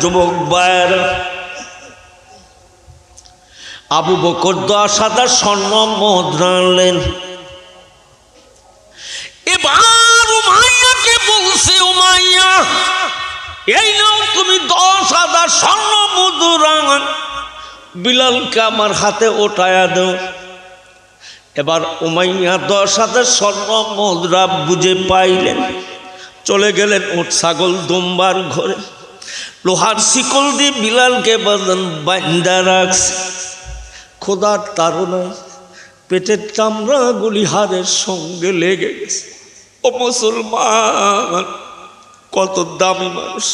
যুবক ভাইয়েরা, আবু বকর 10,000 স্বর্ণ মুদ্রা আনলেন। এবার উমাইয়াকে বলছে, উমাইয়া এই নাও তুমি 10,000 স্বর্ণ মুদ্রা, বিলালকে আমার হাতে ওঠায়া দাও। এবার উমাইয়া 10,000 স্বর্ণ মুদ্রা বুঝে পাইলেন, চলে গেলেন উট ছাগল দুম্বার ঘরে। লোহার শিকল দিয়ে বিলালকে বাঁধা রাখছে। খোদার তাড়নায় পেটের চামড়াগুলি হাড়ের সঙ্গে লেগে গেছে। ও মুসলমান, কত দামি মানুষ!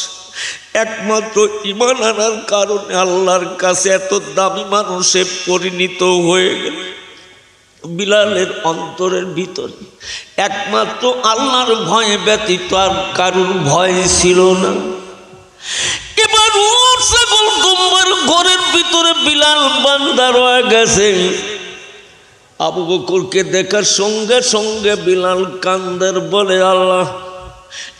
একমাত্র ঈমান আনার কারণে আল্লাহর কাছে এত দামি মানুষে পরিণত হয়ে গেল। বিলালের অন্তরের ভিতরে একমাত্র আল্লাহর ভয়ে ব্যতীত আর কারুর ভয় ছিল না। এবার ছাগল দুম্বার ঘরের ভিতরে বিলাল বান্দা রয়ে গেছে। আবু বকরকে দেখার সঙ্গে সঙ্গে বিলাল কান্দের, বলে আল্লাহ,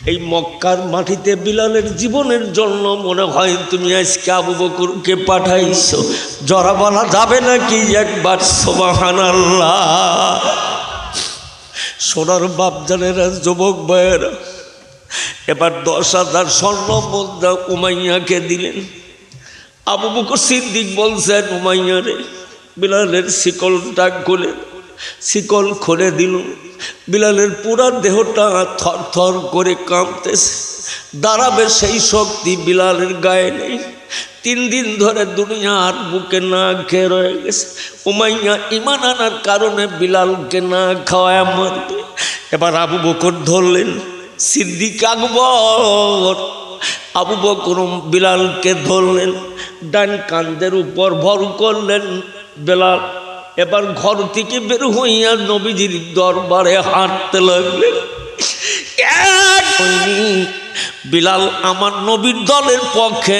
এই মক্কার মাটিতে বিলালের জীবনের জন্য মনে হয় তুমি আজকে আবু বকরকে পাঠাইছো। জরা বলা যাবে নাকি একবার সুবহানাল্লাহ? সোনার বাপ জানেরা, যুবক ভাইয়েরা, এবার 10,000 স্বর্ণ মুদ্রা উমাইয়াকে দিলেন। আবু বকর সিদ্দিক বলছেন, উমাইয়া রে, বিলালের শিকলটা খুলে, শিকল খুলে দিল। বিলালের পুরা দেহটা থর থর করে কাঁপতেছে, দাঁড়াবে সেই শক্তি বিলালের গায়ে নেই। 3 দিন ধরে দুনিয়ার বুকে না খেয়ে রয়ে গেছে। উমাইয়া ঈমান আনার কারণে বিলালকে না খাওয়ায় মারবে। এবার আবু বকর ধরলেন, সিদ্দিক আকবর আবু বকর বিলালকে ধরলেন, ডান কাঁধের উপর ভর করলেন। বিলাল এবার ঘর থেকে বের হইয়া নবীজির দরবারে হাঁটতে লাগলেন। বিলাল আমার নবীর দলের পক্ষে,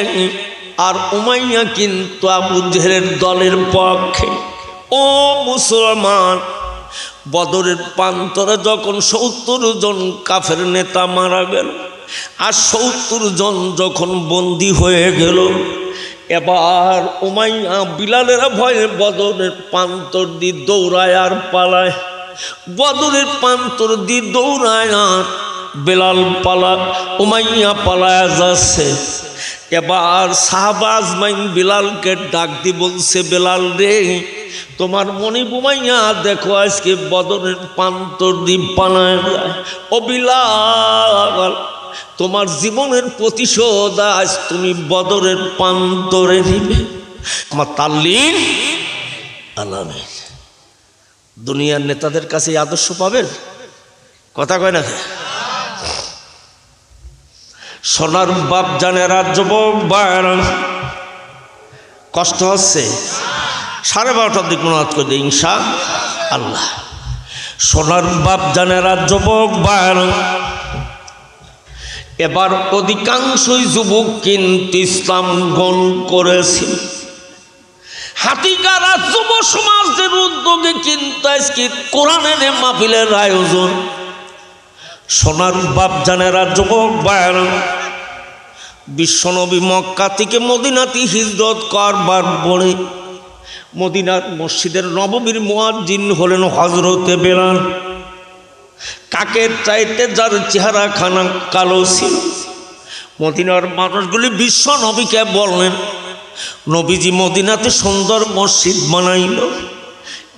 আর উমাইয়া কিন্তু আবু জেহেলের দলের পক্ষে। ও মুসলমান, বদরের প্রান্তরে যখন 70 জন কাফের নেতা মারা গেল, আর 70 জন যখন বন্দী হয়ে গেল, এবার উমাইয়া বিলালের ভয়ে বদরের প্রান্তর দিয়ে দৌড়ায় আর পালায়। বদরের প্রান্তর দিয়ে দৌড়ায় আর বিলাল উমাইয়া পালায় যাচ্ছে। এবার সাহাবা আজমাইন বিলালকে ডাক দিয়ে বলছে, বিলাল রে, তোমার মনি উমাইয়া দেখো আজকে বদরের প্রান্তর দিয়ে পালায় যায়। ও বিলাল, তোমার জীবনের প্রতিশোধ আজ তুমি বদরের প্রান্তরে নিবে। আমার তাল্লিন আলামিন, দুনিয়ার নেতাদের কাছে আদর্শ পাবেন, কথা কয় না? সোনার বাপ জানেরা, যুবক ভাইরা, কষ্ট হচ্ছে। 12:30টার দিক মনে করে দিই ইনশাআল্লাহ। সোনার বাপ জানেরা, যুবক ভাইরা, এবার অধিকাংশই যুবক কিন্তু ইসলাম গ্রহণ করেছে। হাতিগারা যুব সমাজের উদ্যোগে কিন্তু আজকে কোরআনের মাহফিলের আয়োজন। সোনার বাপ জানেরা, যুবক ভাইরা, বিশ্বনবী মক্কা থেকে মদিনাতে হিজরত করবার পরে মদিনার মসজিদের নববীর মুয়াজ্জিন হলেন হযরতে বেলাল। কাকের চাইতে যার চেহারা খানা কালো ছিল। মদিনার মানুষগুলি বিশ্ব নবীকে বললেন, নবীজি মদিনাতে সুন্দর মসজিদ বানাইল,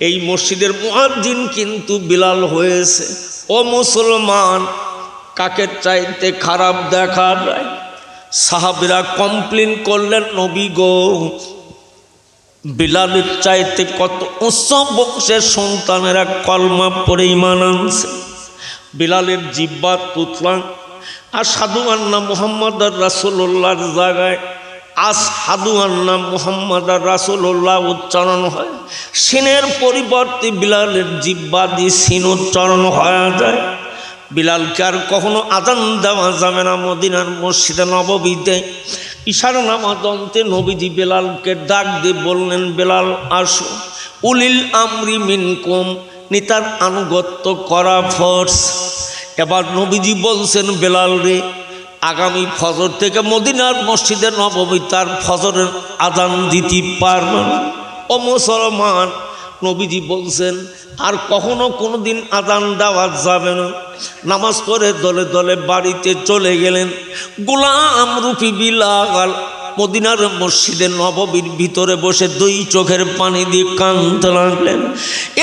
এই মসজিদের মুয়াজ্জিন কিন্তু বিলাল হয়েছে। ও মুসলমান, কাকের চাইতে খারাপ দেখা যায়। সাহাবীরা কমপ্লেন করলেন, নবী গো, বিলালের চাইতে কত উচ্চ বংশের সন্তানেরা কলমা পড়ে ঈমান আনছে। বিলালের জিহ্বা তুতলা আশহাদু আন্না মুহাম্মাদার রাসূলুল্লাহর জায়গায় আশহাদু আন্না মুহাম্মাদার রাসূলুল্লাহ উচ্চারণ হয়। সিনের পরিবর্তে বিলালের জিহ্বা দিয়ে সিন উচ্চারণ হয়ে যায়। বিলালকে আর কখনো আযান দেওয়া যাবে না। মদিনার মসজিদে নববীতে ইশারা নামাজ অন্তে নবীজি বেলালকে ডাক দিয়ে বললেন, বেলাল আসো, উলিল আমরি মিনকুম, নেতার আনুগত্য করা ফরজ। এবার নবীজি বলছেন, বেলাল রে, আগামী ফজর থেকে মদিনার মসজিদে নববী তার ফজরের আজান দিতে পারবে না। ও মুসলমান, নবীজি বলছেন আর কখনো কোনো দিন আজান দেওয়া যাবে না। নামাজ পড়ে দলে দলে বাড়িতে চলে গেলেন। গোলাম রূপী বিলাল মদিনার মসজিদে নববীর ভিতরে বসে দুই চোখের পানি দিয়ে কাঁদতে লাগলেন।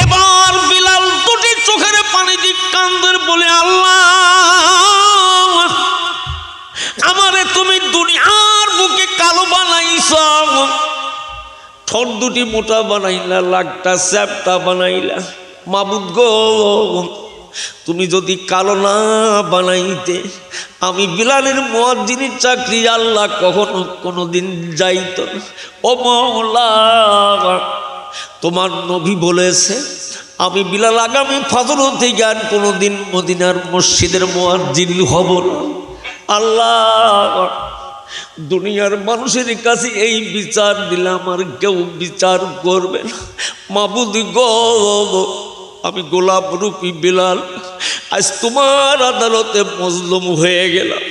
এবার বিলাল দুটি চোখের পানি দিয়ে কাঁদে বলে, আল্লাহ, আমারে তুমি দুনিয়ার বুকে কালো বানাইছ, ঠোঁট দুটি মোটা বানাইলা, লাকটা চ্যাপটা বানাইলা। মাবুদ গো, তুমি যদি কালো না বানাইতে আমি বিলালের মুয়াজ্জিনের চাকরি আল্লাহ কখনো কোনোদিন যাইত না। ও মওলা, তোমার নবী বলেছে আমি বিলাল আগামী ফজর থেকে আর কোনোদিন মদিনার মসজিদের মুয়াজ্জিন হব না। আল্লাহ, দুনিয়ার মানুষের কাছে এই বিচার দিলাম আর কেউ বিচার করবে না। মাবুদ গো, আমি গোলাপ রূপী বিলাল আজ তোমার আদালতে মজলুম হয়ে গেলাম।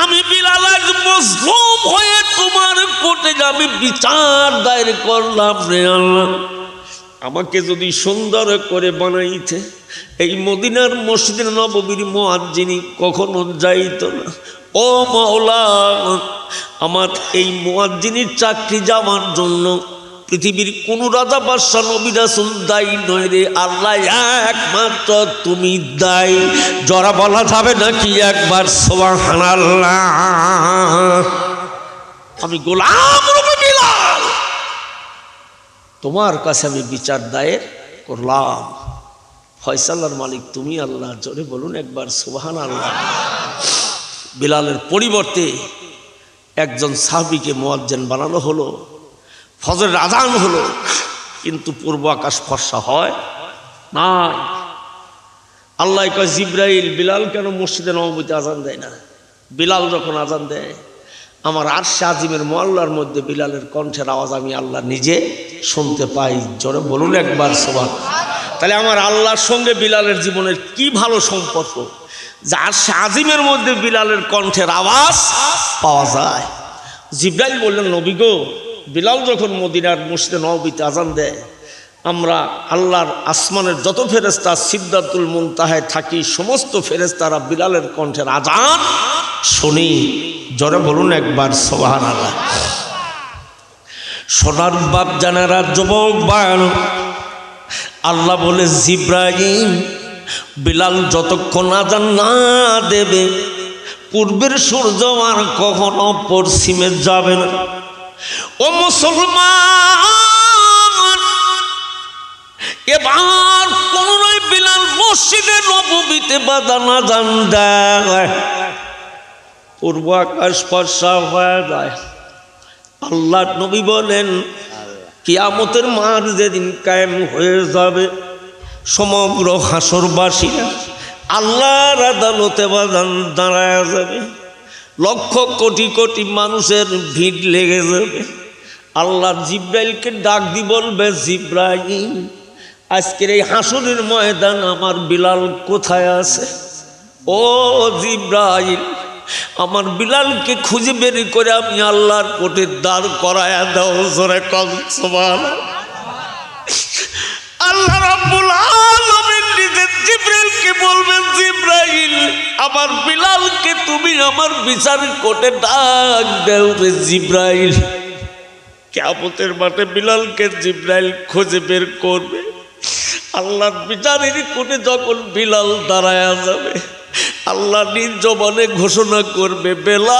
আমি বিলাল আজ মজলুম হয়ে তোমার কোর্টে আমি বিচার দায়ের করলাম রে আল্লাহ। আমাকে যদি সুন্দর করে বানাইতে এই মদিনার মসজিদের নববীর মুয়াজ্জিনি কখনো যাইত না। ও মাওলা, আমার এই মুয়াজ্জিনের চাকরি যাওয়ার জন্য পৃথিবীর কোন রাজা বাদশা নবী রাসূল দায়ী নয় রে আল্লাহ, একমাত্র তুমি দায়ী। জরা বলা যাবে নাকি একবার সুবহানাল্লাহ? আমি গোলাম রূপী বিলাল তোমার কাছে আমি বিচার দায়ের করলাম। ফয়সালার মালিক তুমি আল্লাহ। জোরে বলুন একবার সুবহানাল্লাহ। বিলালের পরিবর্তে একজন সাহাবীকে মুয়াজ্জিন বানানো হলো, ফজরের আজান হলো, কিন্তু পূর্ব আকাশ ফর্সা হয় না। আল্লাহ কয়, জিব্রাইল, বিলাল কেন মসজিদে নববীতে আজান দেয় না? বিলাল যখন আজান দেয় আমার আরশে আজিমের মহল্লার মধ্যে বিলালের কণ্ঠের আওয়াজ আমি আল্লাহ নিজে শুনতে পাই। জোরে বলুন একবার সুবহানাল্লাহ। তাহলে আমার আল্লাহর সঙ্গে বিলালের জীবনের কি ভালো সম্পর্ক যে আরশে আজিমের মধ্যে বিলালের কণ্ঠের আওয়াজ পাওয়া যায়। জিব্রাইল বললেন, নবী গো, বিলাল যখন মদিনার মসজিদে নববীতে আজান দেয় আমরা আল্লাহর আসমানের যত ফেরেশতা সিদরাতুল মুনতাহায় থাকি সমস্ত ফেরেশতারা বিলালের কণ্ঠের আজান শুনি। জোরে বলুন একবার সুবহানাল্লাহ। সোনার বাপ জানেরা, যুবক বান, আল্লাহ বলে, জিব্রাইল, বিলাল যতক্ষণ আজান না দেবে পূর্বের সূর্য আর কখনো পশ্চিমে যাবে না। ও মুসলমান, এবার পুনরায় বিলাল মসজিদে নববীতে বাজান আজান দেয়, পূর্ব আকাশ ফর্সা হয়ে যায়। আল্লাহ নবী বলেন, কিয়ামতের মাঠ যেদিন কায়েম হয়ে যাবে সমগ্র হাসরবাসীরা আল্লাহর আদালতে বাজান দাঁড়ায় যাবে। লক্ষ কোটি কোটি মানুষের ভিড় লেগে যাবে। আল্লাহ জিব্রাইলকে ডাক দি বলবে, জিব্রাইল, আজকের এই হাসরের ময়দান আমার বিলাল কোথায় আছে? ও জিব্রাইল, আমার বিলালকে খুঁজে বের করে আমি আল্লাহর কোর্টে দাঁড় করায়া দাও। জোরে কম সুবহানাল্লাহ। আল্লাহ রাব্বুল আলামিন নিজে জিব্রাইলকে বলবেন, জিব্রাইল, আমার বিলালকে তুমি আমার বিচার কোর্টে ডাক দাও রে জিব্রাইল। কিয়ামতের মাঠে বিলালকে জিব্রাইল খুঁজে বের করবে। আল্লাহর বিচারের কোর্টে যখন বিলাল দাঁড়ায়া যাবে আল্লাহ নিজ জবানে ঘোষণা করবে, বেলাল,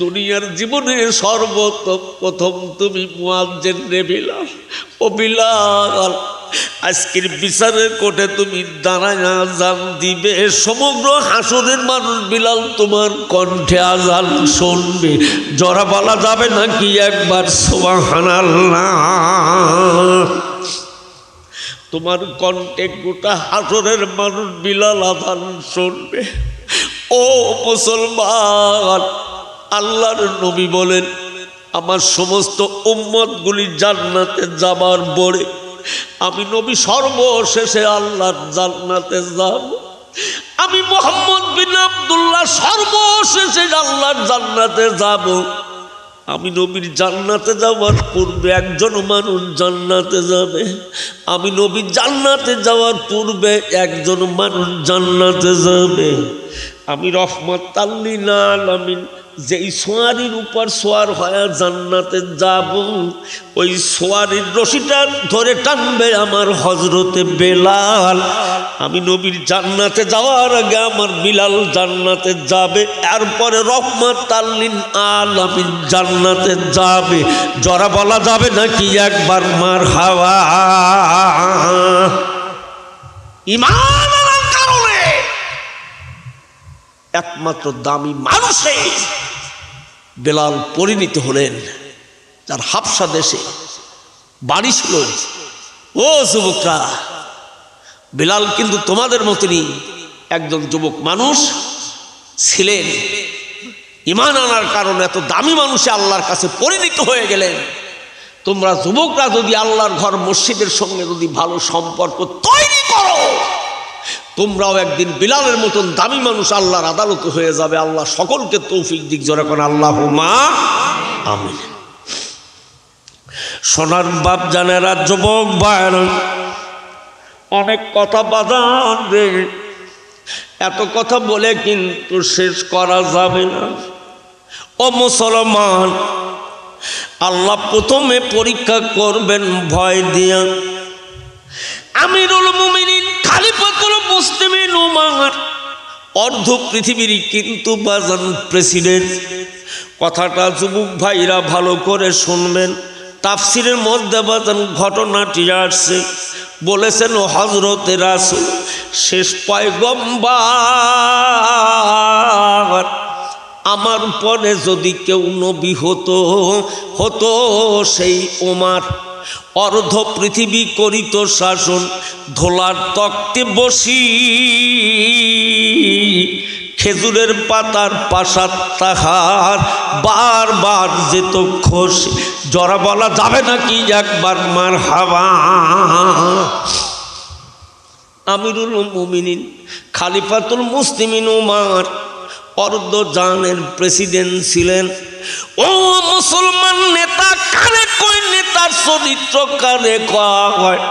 দুনিয়ার জীবনে সর্বপ্রথম তুমি মুয়াজ্জিন রে বিলাল। ও বিলাল, আজকের বিচারের কোর্টে তুমি দাঁড়ায় আজান দিবে, সমগ্র হাসরের মানুষ বিলাল তোমার কণ্ঠে আজান শুনবে। জরা বলা যাবে নাকি একবার সুবহানাল্লাহ? তোমার কণ্ঠে গোটা হাসরের মানুষ বিলাল আজান শুনবে। ও মুসলমান, আল্লাহর নবী বলেন, আমার সমস্ত উম্মতগুলি জান্নাতে যাবার পরে আমি নবী সর্বশেষে আল্লাহর জান্নাতে যাব। আমি মোহাম্মদ বিন আব্দুল্লাহ সর্বশেষে আল্লাহর জান্নাতে যাব। আমি নবীর জান্নাতে যাওয়ার পূর্বে একজন মানুষ জান্নাতে যাবে। আমি নবীর জান্নাতে যাওয়ার পূর্বে একজন মানুষ জান্নাতে যাবে। আমি রহমাতাল লিল আলামিন যেই সোয়ারির উপর সোয়ার হয়ে জান্নাতে যাব, ওই সোয়ারির রশিটা ধরে টানবে আমার হযরতে বেলাল। আমি নবীর জান্নাতে যাওয়ার আগে আমার বিলাল জান্নাতে যাবে, এরপরে রহমাতাল লিল আলামিন জান্নাতে যাবে। জরা বলা যাবে নাকি একবার মারহাবা? ঈমান আনার কারণে একমাত্র দামি মানুষে বেলাল পরিণত হলেন, যার হাবশা দেশে বাড়ি ছিল। ও যুবকরা, বেলাল কিন্তু তোমাদের মতনই একজন যুবক মানুষ ছিলেন। ঈমান আনার কারণে এত দামি মানুষে আল্লাহর কাছে পরিণত হয়ে গেলেন। তোমরা যুবকরা যদি আল্লাহর ঘর মসজিদের সঙ্গে যদি ভালো সম্পর্ক তৈরি করো, তোমরাও একদিন বিলালের মতন দামি মানুষ আল্লাহর আদালতে হয়ে যাবে। আল্লাহ সকলকে তৌফিক দিক, জোরে কোন আল্লাহুম্মা আমিন। সোনার বাপ জানেরা, যুবক ভাইরা, অনেক কথা বাদান রে, এত কথা বলে কিন্তু শেষ করা যাবে না। ও মুসলমান, আল্লাহ প্রথমে পরীক্ষা করবেন ভয় দিয়া। আমিরুল মুমিনিন খলিফাতুল মুসলিমিন উমর অর্ধ পৃথিবীর কিন্তু বাজান প্রেসিডেন্ট। কথাটা যুবক ভাইরা ভালো করে শুনবেন। তাফসিরের মধ্যে বাজান ঘটনাটি আসছে, বলেছেন হযরতে রাসূল শেষ পয়গম্বর, আমার পরে যদি কেউ নবী হতো সেই ওমর। অর্ধ পৃথিবী করিত শাসন, ধোলার তক্তে বসি, খেজুরের পাতার পাশার তাহার বারবার যেত খসি। জরা বলা যাবে নাকি একবার মারহাবা? আমিরুল মুমিনিন খলিফাতুল মুসলিমিন উমর অর্ধ জানের প্রেসিডেন্ট ছিলেন। ও মুসলমান নেতা কারে কই, নেতার চরিত্র কারে কয়?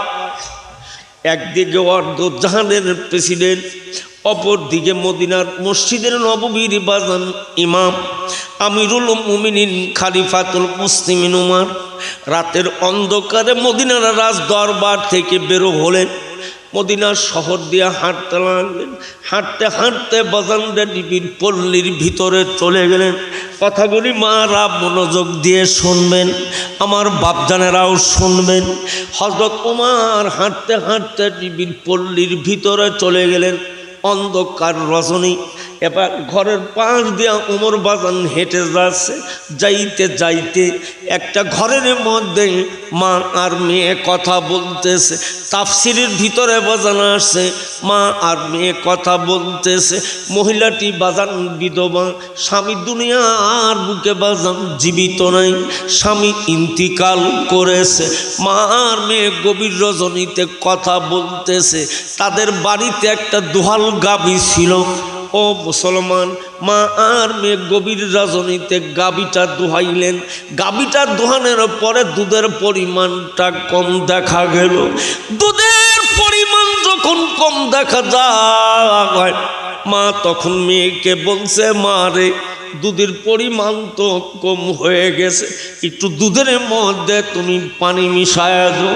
একদিকে অর্ধ জাহানের প্রেসিডেন্ট, অপর দিকে মদিনার মসজিদের নববীর বাজান ইমাম আমিরুল মুমিনিন খলিফাতুল মুসলিমিন উমর রাতের অন্ধকারে মদিনার রাজ দরবার থেকে বেরো হলেন। মদিনার শহর দিয়ে হাঁটতে লাগলেন। হাঁটতে হাঁটতে বাজানরা ডিবির পল্লীর ভিতরে চলে গেলেন। কথাগুলি মারা মনোযোগ দিয়ে শুনবেন, আমার বাপজানেরাও শুনবেন। হযরত ওমর হাঁটতে হাঁটতে ডিবির পল্লীর ভিতরে চলে গেলেন। অন্ধকার রজনী, এবার ঘরের পাশ দিয়া ওমর বাজান হেঁটে যাচ্ছে। যাইতে যাইতে একটা ঘরের মধ্যে মা আর মেয়ে কথা বলতেছে। তাফসিরের ভিতরে বাজান আসছে, মা আর মেয়ে কথা বলতেছে। মহিলাটি বাজান বিধবা, স্বামী দুনিয়ার বুকে বাজান জীবিত নাই, স্বামী ইন্তিকাল করেছে। মা আর মেয়ে গভীর রজনীতে কথা বলতেছে। তাদের বাড়িতে একটা দোহাল গাভী ছিল। ও মুসলমান, মা আর মেয়ে গভীর রজনীতে গাভীটা দোহাইলেন। গাভীটা দোহানের পরে দুধের পরিমাণটা কম দেখা গেল। দুধের পরিমাণ যখন কম দেখা যায়, মা তখন মেয়েকে বলছে, মা রে, দুধের পরিমাণ তো কম হয়ে গেছে, একটু দুধের মধ্যে তুমি পানি মিশায় দাও।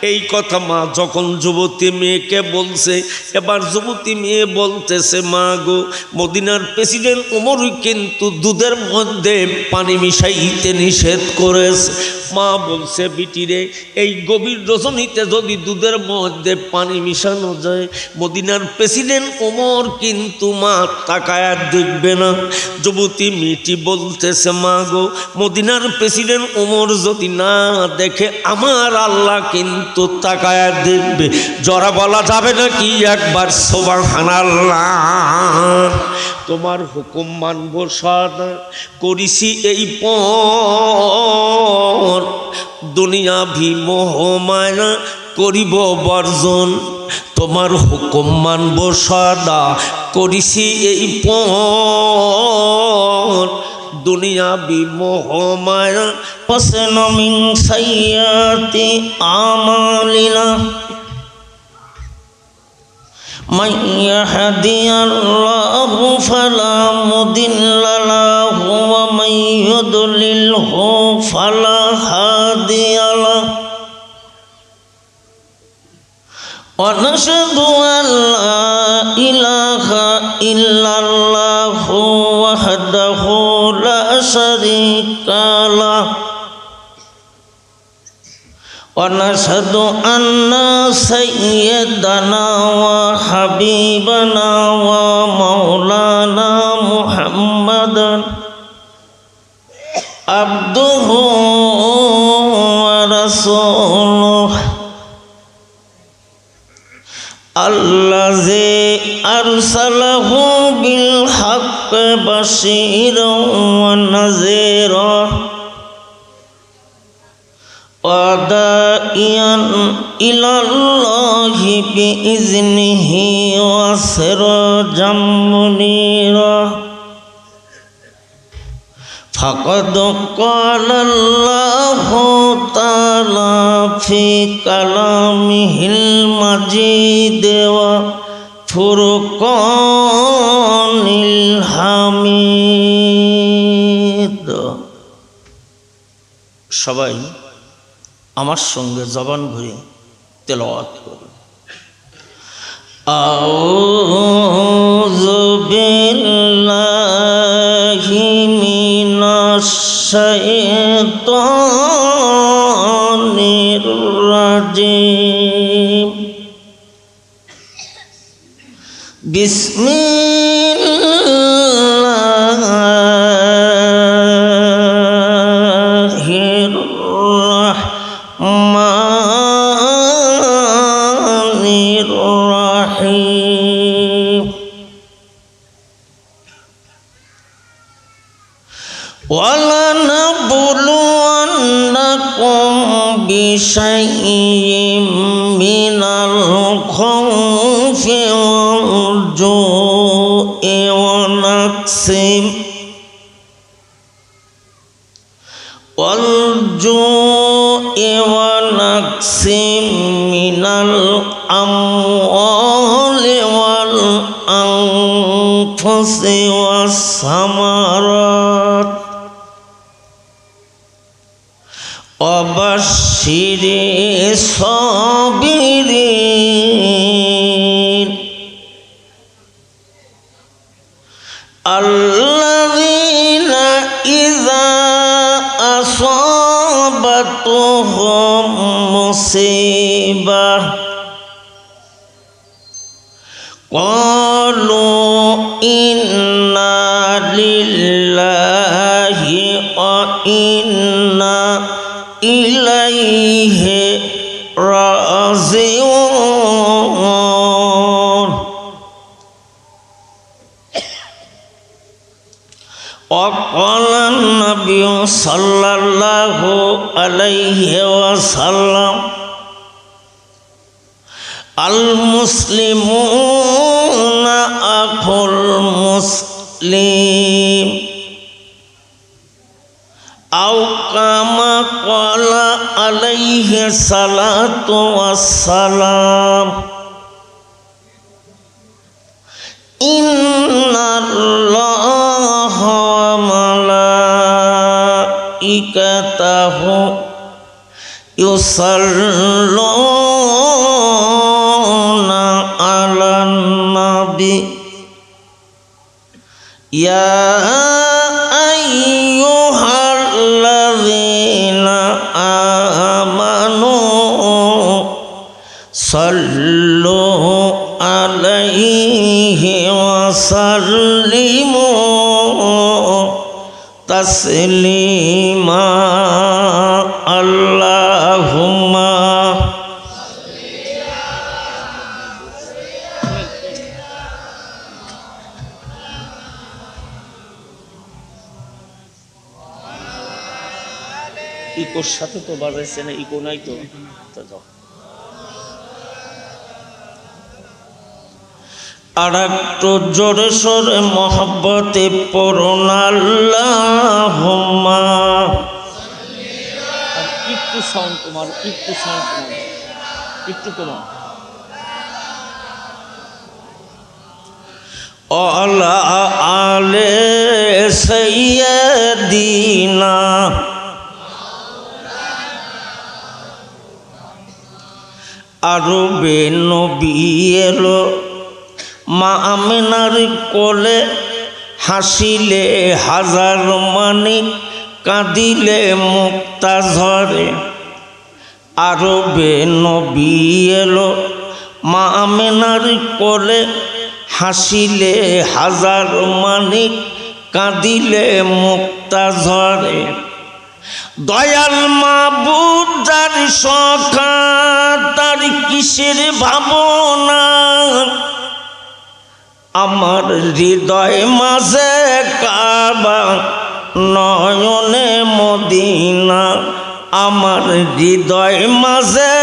এই কথা মা যখন যুবতী মেয়েকে বলছে, এবার যুবতী মেয়ে বলতেছে, মা গো, মদিনার প্রেসিডেন্ট ওমর কিন্তু দুধের মধ্যে পানি মিশাইতে নিষেধ করেছে। মা বলছে, বিটিরে, এই গভীর রজনীতে যদি দুধের মধ্যে পানি মিশানো যায়, মদিনার প্রেসিডেন্ট ওমর কিন্তু মা তাকায়া দেখবে না। যুবতী মেয়েটি বলতেছে, মা গো, মদিনার প্রেসিডেন্ট ওমর যদি না দেখে, আমার আল্লাহ কিন্তু তাকায়া দেখবে। জরা বলা যাবে নাকি একবার সুবহানাল্লাহ? তোমার হুকুম মানব সদা, করিছি এই পর, দুনিয়া ভি মোহ মায়া করিব বর্জন। তোমার হুকুম মানব সদা করিছি এই পথ দুনিয়া বিমোহমায়া পসেন মিন সাইয়াতি আমালিনা মান ইয়াহদিয়াল্লাহু ফালা মুদিল্লা লাহু ওয়া মান ইউদ্লিলহু ফালা হাদিয়া লাহু ওয়া নাশহাদু আন লা ইলাহা ইল্লাল্লাহু ওয়াহদাহু লা শারীকা লাহু ওয়া নাশহাদু আন্না সাইয়্যিদানা ওয়া হাবিবানা ওয়া মাওলানা মুহাম্মাদান আবদুহু ওয়া রাসূলুহু আল্লাযী আরসালাহু বিল হাক্কি বাশীরান ওয়া নাযীরান ওয়া দাঈয়ান ইলাল্লাহি বিইজনিহি ওয়া সিরাজাম মুনীরা ফাকাদ ক্বালাল্লাহু তাআলা ফি কালামিহিল মাজিদ ওয়া ফুরকানিল হামিদ। সবাই আমার সঙ্গে জবান ভরে তেলাওয়াত করুন। আউযু বিল্লাহি মিনাশ শাইতানির রাজিম। বিসমিল্লাহির রাহমানির রাহিম। ওয়ালানাবলুওয়ান্নাকুম বিশাইইম মিনাল খাউফি ওয়াল জু'i ওয়া নাকসিম মিনাল আমওয়ালি ওয়াল আনফুসি ওয়াস সামারাত ওয়া বাশশিরিস সাবিরিন আল্লাযীনা ইযা আসাবাতুহুম মুসিবাহ ক্বালু ইন্না লিল্লাহি ওয়া ইন্না ইলাইহি রাজিউন। وقال النبي صلى الله عليه وسلم المسلمون أخو المسلم أو كما قال عليه الصلاة والسلام إن الله وملائكته يصلون على النبي يا أيها الذين آمنوا صلوا عليه وسلموا تسليما اللهم ইকোর সাথে তো বাজাইছে না, ইকো নাই তো যাও। আর একটু জোরে সোরে মহব্বতে পড়ুন আল্লাহুম্মা। একটু সাউন্ড তোমার, একটু সাউন্ড তোমার, একটু তোমার। আলা আলে সাইয়্যিদিনা আরবে নবী এলো মা আমিনার কোলে, হাসিলে হাজার মানিক, কাঁদিলে মুক্তা ঝরে। আরবে নবী এলো মা আমিনার কোলে, হাসিলে হাজার মানিক, কাঁদিলে মুক্তা ঝরে। দয়াল মাবুদ যার সখা, তার কিসের ভাবনা, আমার হৃদয় মাঝে কাবা, নয়নে মদিনা। আমার হৃদয় মাঝে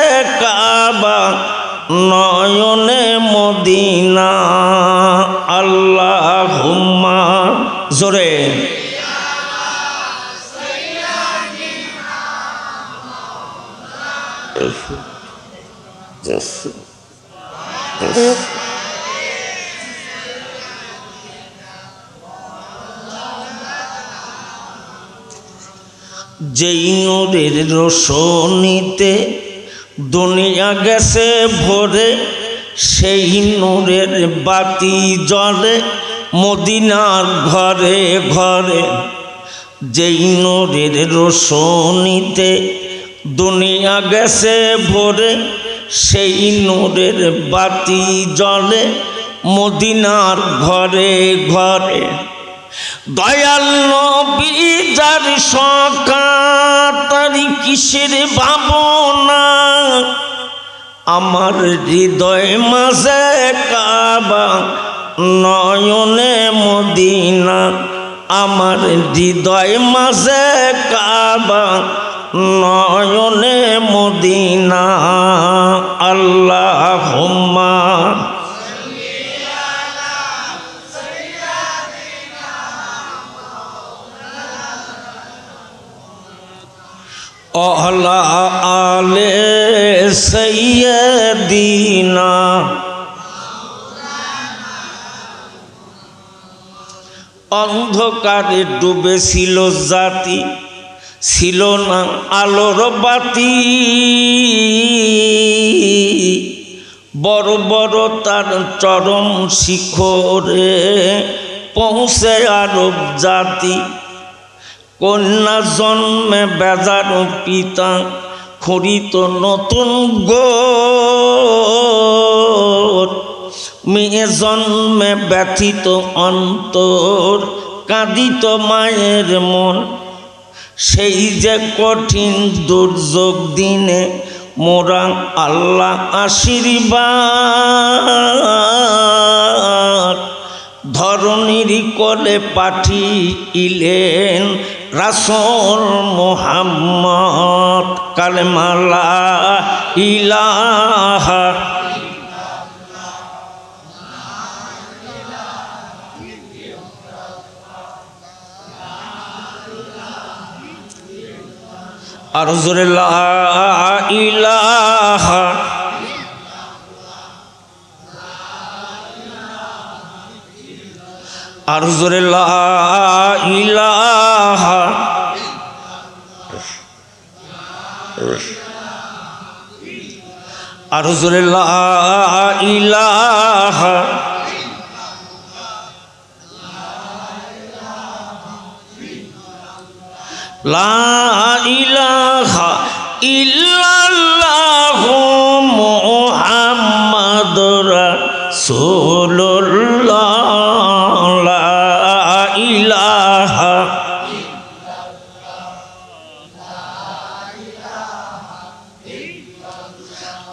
কাবা, নয়নে মদিনা। আল্লাহুম্মা জোরে। যেই নূরের রোশনীতে দুনিয়া গেছে ভরে, সেই নূরের বাতি জ্বলে মদিনার ঘরে ঘরে। যেই নূরের রোশনীতে দুনিয়া গেছে ভরে, সেই নূরের বাতি জ্বলে মদিনার ঘরে ঘরে। দয়াল নবী যার সখা, তার কিসের ভাবনা, আমার হৃদয় মাঝে কাবা, নয়নে মদিনা। আমার হৃদয় মাঝে কাবা, নয়নে মদিনা। আল্লাহুম্মা আলা আলে সাইয়্যিদিনা। অন্ধকারে ডুবেছিল জাতি, ছিল না আলোর বাতি। বড় বড় তার চরম শিখরে পৌঁছে আরব জাতি। কন্যা জন্মে বেজার পিতা, খরিত নতুন গোর। মেয়ে জন্মে ব্যথিত অন্তর, কাঁদিত মায়ের মন। সেই যে কঠিন দুর্যোগ দিনে মোরা আল্লাহ আশীর্বাদ, ধরণীর কোলে পাঠিলেন রাসূল মুহাম্মদ। কালেমা লা ইলাহা আর জোরে লা ইলাহা। আর জোরে লা ইলাহা। আর জোরে লা ইলাহা। লা ইলাহা ইল্লাল্লাহু মুহাম্মাদুর রাসূলুল্লাহ। লা ইলাহা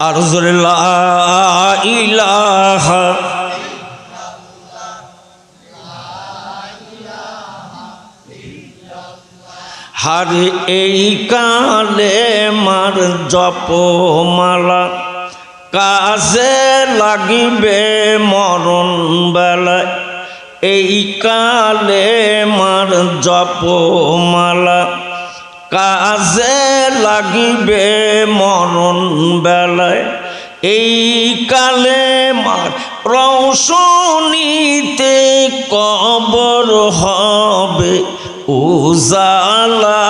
আর জোরে লা ইলাহা। হারে এই কালে মার জপমালা, কাজে লাগিবে মরণ বেলায় এই কালে মার জপমালা কাজে লাগিবে মরণ বেলায় এই কালে মার রৌশনীতে কবর হবে উজালা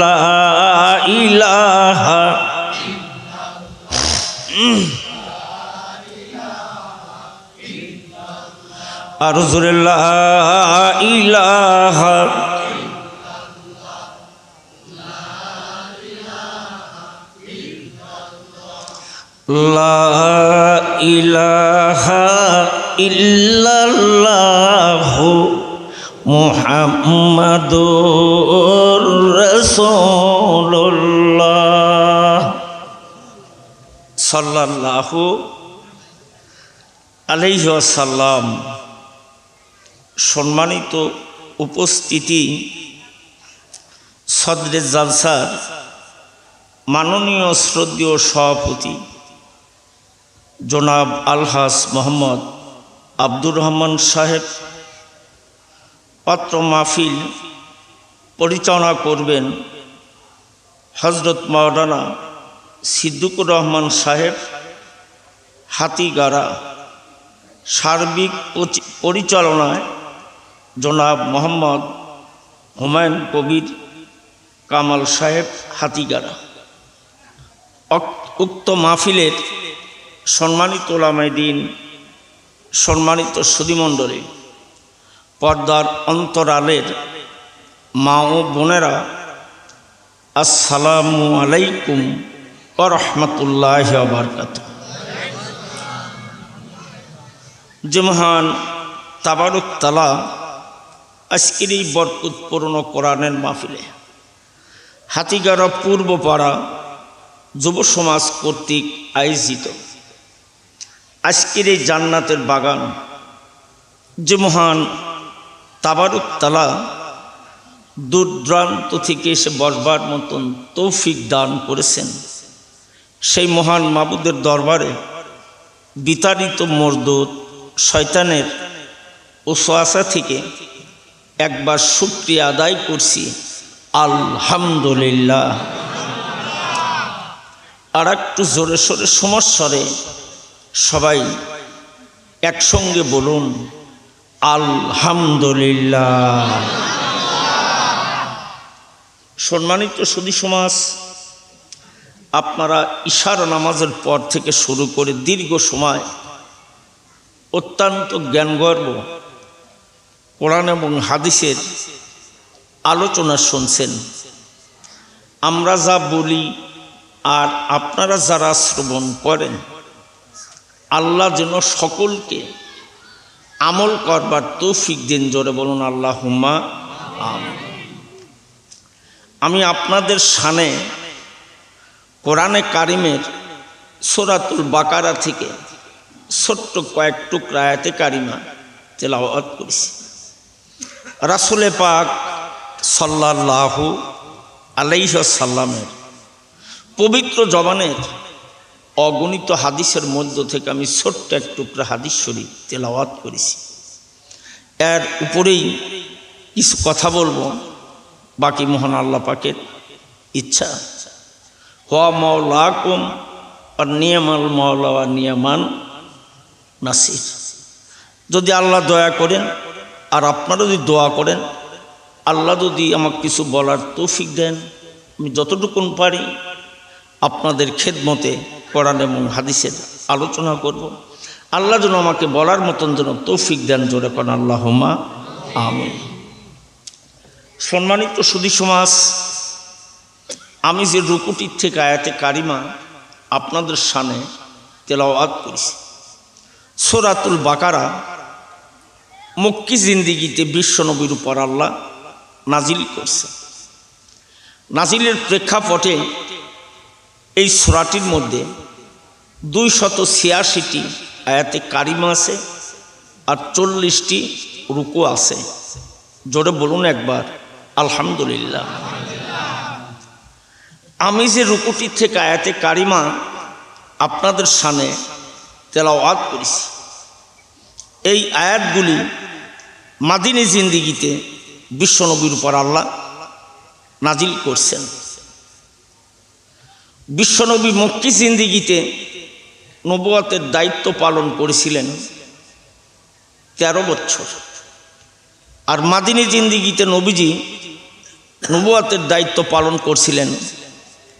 লা ইলাহা আর জোরে লা ইলাহা লা ইলাহা ইল্লাল্লাহু মুহাম্মাদুর রাসূলুল্লাহ সাল্লাল্লাহু আলাইহি ওয়াসাল্লাম। সম্মানিত উপস্থিতি, সদরে জালসার মাননীয় শ্রদ্ধেয় সভাপতি জনাব আলহাজ মোহাম্মদ আব্দুর রহমান সাহেব, পাত্র মাহফিল পরিচালনা করবেন হজরত মাওলানা সিদ্দিকুর রহমান সাহেব হাতিগাড়া। সার্বিক পরিচালনায় জনাব মোহাম্মদ হুমায়ুন কবির কামাল সাহেব হাতিগাড়া। উক্ত মাহফিলের সম্মানিত ওলামায়ে দ্বীন, সম্মানিত সুধীমণ্ডলী, পর্দার অন্তরালের মা ও বোনেরা, আসসালামু আলাইকুম ওয়া রাহমাতুল্লাহি ওয়া বারাকাতুহু। যে মহান তাবারক তাআলা আজকের এই বরকতপূর্ণ কোরআনের মাহফিলে হাতিগাড়া পূর্বপাড়া যুব সমাজ কর্তৃক আয়োজিত আজকের এই জান্নাতের বাগান, যে মহান তাবারক তাআলা দূর দূরান্ত থেকে এসে বসবার মতন তৌফিক দান করেছেন, সেই মহান মাবুদের দরবারে বিতাড়িত মরদুদ শয়তানের ওয়াসওয়াসা থেকে একবার শুকরিয়া আদায় করছি, আলহামদুলিল্লাহ। আর একটু জোরে সোরে সমস্বরে সবাই একসঙ্গে বলুন আলহামদুলিল্লাহ। সম্মানিত সুধী সমাজ, আপনারা ইশারা নামাজের পর থেকে শুরু করে দীর্ঘ সময় অত্যন্ত জ্ঞানগর্ব কোরআন এবং হাদিসের আলোচনা শুনছেন। আমরা যা বলি আর আপনারা যারা শ্রবণ করেন, আল্লাহ যেন সকলকে আমল করবার তৌফিক দিন। জোরে বলুন আল্লাহুম্মা আমিন। আমি আপনাদের সামনে কোরআনে কারিমের সূরাতুল বাকারা থেকে ছোট্ট কয়েক টুকরা আয়াতে কারিমা তেলাওয়াত করেছি। রাসূল পাক সাল্লাল্লাহু আলাইহি ওয়াসাল্লামের পবিত্র জবানের অগণিত হাদিসের মধ্য থেকে আমি ছোট্ট এক টুকরা হাদিস শরীফ তেলাওয়াত করেছি। এর উপরেই কিছু কথা বলবো, বাকি মহান আল্লাহ পাকের ইচ্ছা। হুয়া মাওলাকুম আর নিয়ামাল মাওলা ওয়া নিয়ামান নাসির। যদি আল্লাহ দয়া করেন আর আপনারা যদি দোয়া করেন, আল্লাহ যদি আমাকে কিছু বলার তৌফিক দেন, আমি যতটুকুন পারি আপনাদের খেদমতে কোরআন এবং হাদিসের আলোচনা করব। আল্লাহ যেন আমাকে বলার মতন যেন তৌফিক দেন। জোরে কোন আল্লাহুম্মা আমিন। সম্মানিত সুধী সমাজ, আমি যে রুকুটির থেকে আয়াতে কারিমা আপনাদের সামনে তেলাওয়াত করেছি, সূরাতুল বাকারা মক্কি জিন্দিগিতে বিশ্বনবীর উপর আল্লাহ নাজিল করছে। নাজিলের প্রেক্ষাপটে এই সূরাটির মধ্যে 286টি আয়াতে কারিমা আছে আর 40টি রুকু আছে। জোরে বলুন একবার আলহামদুলিল্লাহ। আমি যে রুকুটির থেকে আয়াতে কারিমা আপনাদের সামনে তেলাওয়াত করেছি। এই আয়াতগুলি মাদিনী জিন্দিগিতে বিশ্বনবীর উপর আল্লাহ নাজিল করছেন। বিশ্বনবী মক্কি জিন্দিগিতে নবুয়তের দায়িত্ব পালন করেছিলেন 13 বছর, আর মাদিনী জিন্দিগিতে নবীজি নবুয়তের দায়িত্ব পালন করছিলেন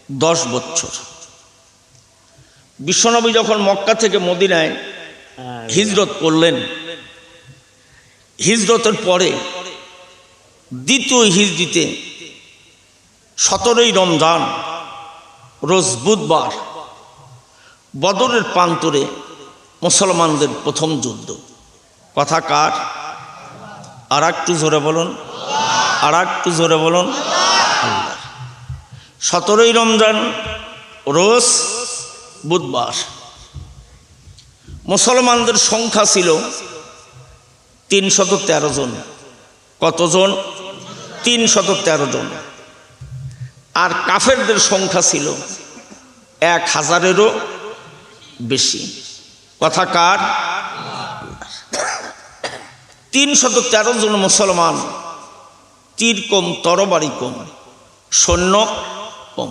10 বছর। বিশ্বনবী যখন মক্কা থেকে মদিনায় হিজরত করলেন, হিজরতের পরে দ্বিতীয় হিজরিতে 17ই রমজান রোজ বুধবার বদরের প্রান্তরে মুসলমানদের প্রথম যুদ্ধ। কথা কার? আর একটু জোরে বলুন, আর একটু জোরে বলুন। আল্লাহ। 17ই রমজান রোজ বুধবার। মুসলমানদের সংখ্যা ছিল 313 জন। কতজন? 313 জন। আর কাফেরদের সংখ্যা ছিল 1000-এরও বেশি। কথা কার? 313 জন মুসলমান, তীর কম, তরবারি কম, সৈন্য কম।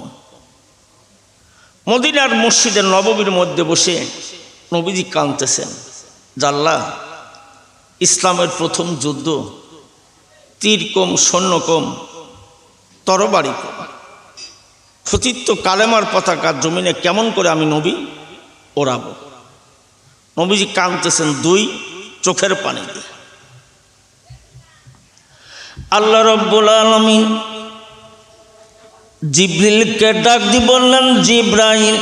মদিনার মসজিদের নববীর মধ্যে বসে নবীজি কাঁদতেছেন, জাল্লাহ, ইসলামের প্রথম যুদ্ধ, তীর কম, সৈন্য কম, তরবারি কম, ফতিত্ব কালেমার পতাকা জমিনে কেমন করে আমি নবী ওড়াবো? নবীজি কাঁদতেছেন 2 চোখের পানি দিয়ে। আল্লাহ রাব্বুল আলামিন জিবরিলকে ডাক দিয়ে বললেন, জিব্রাইল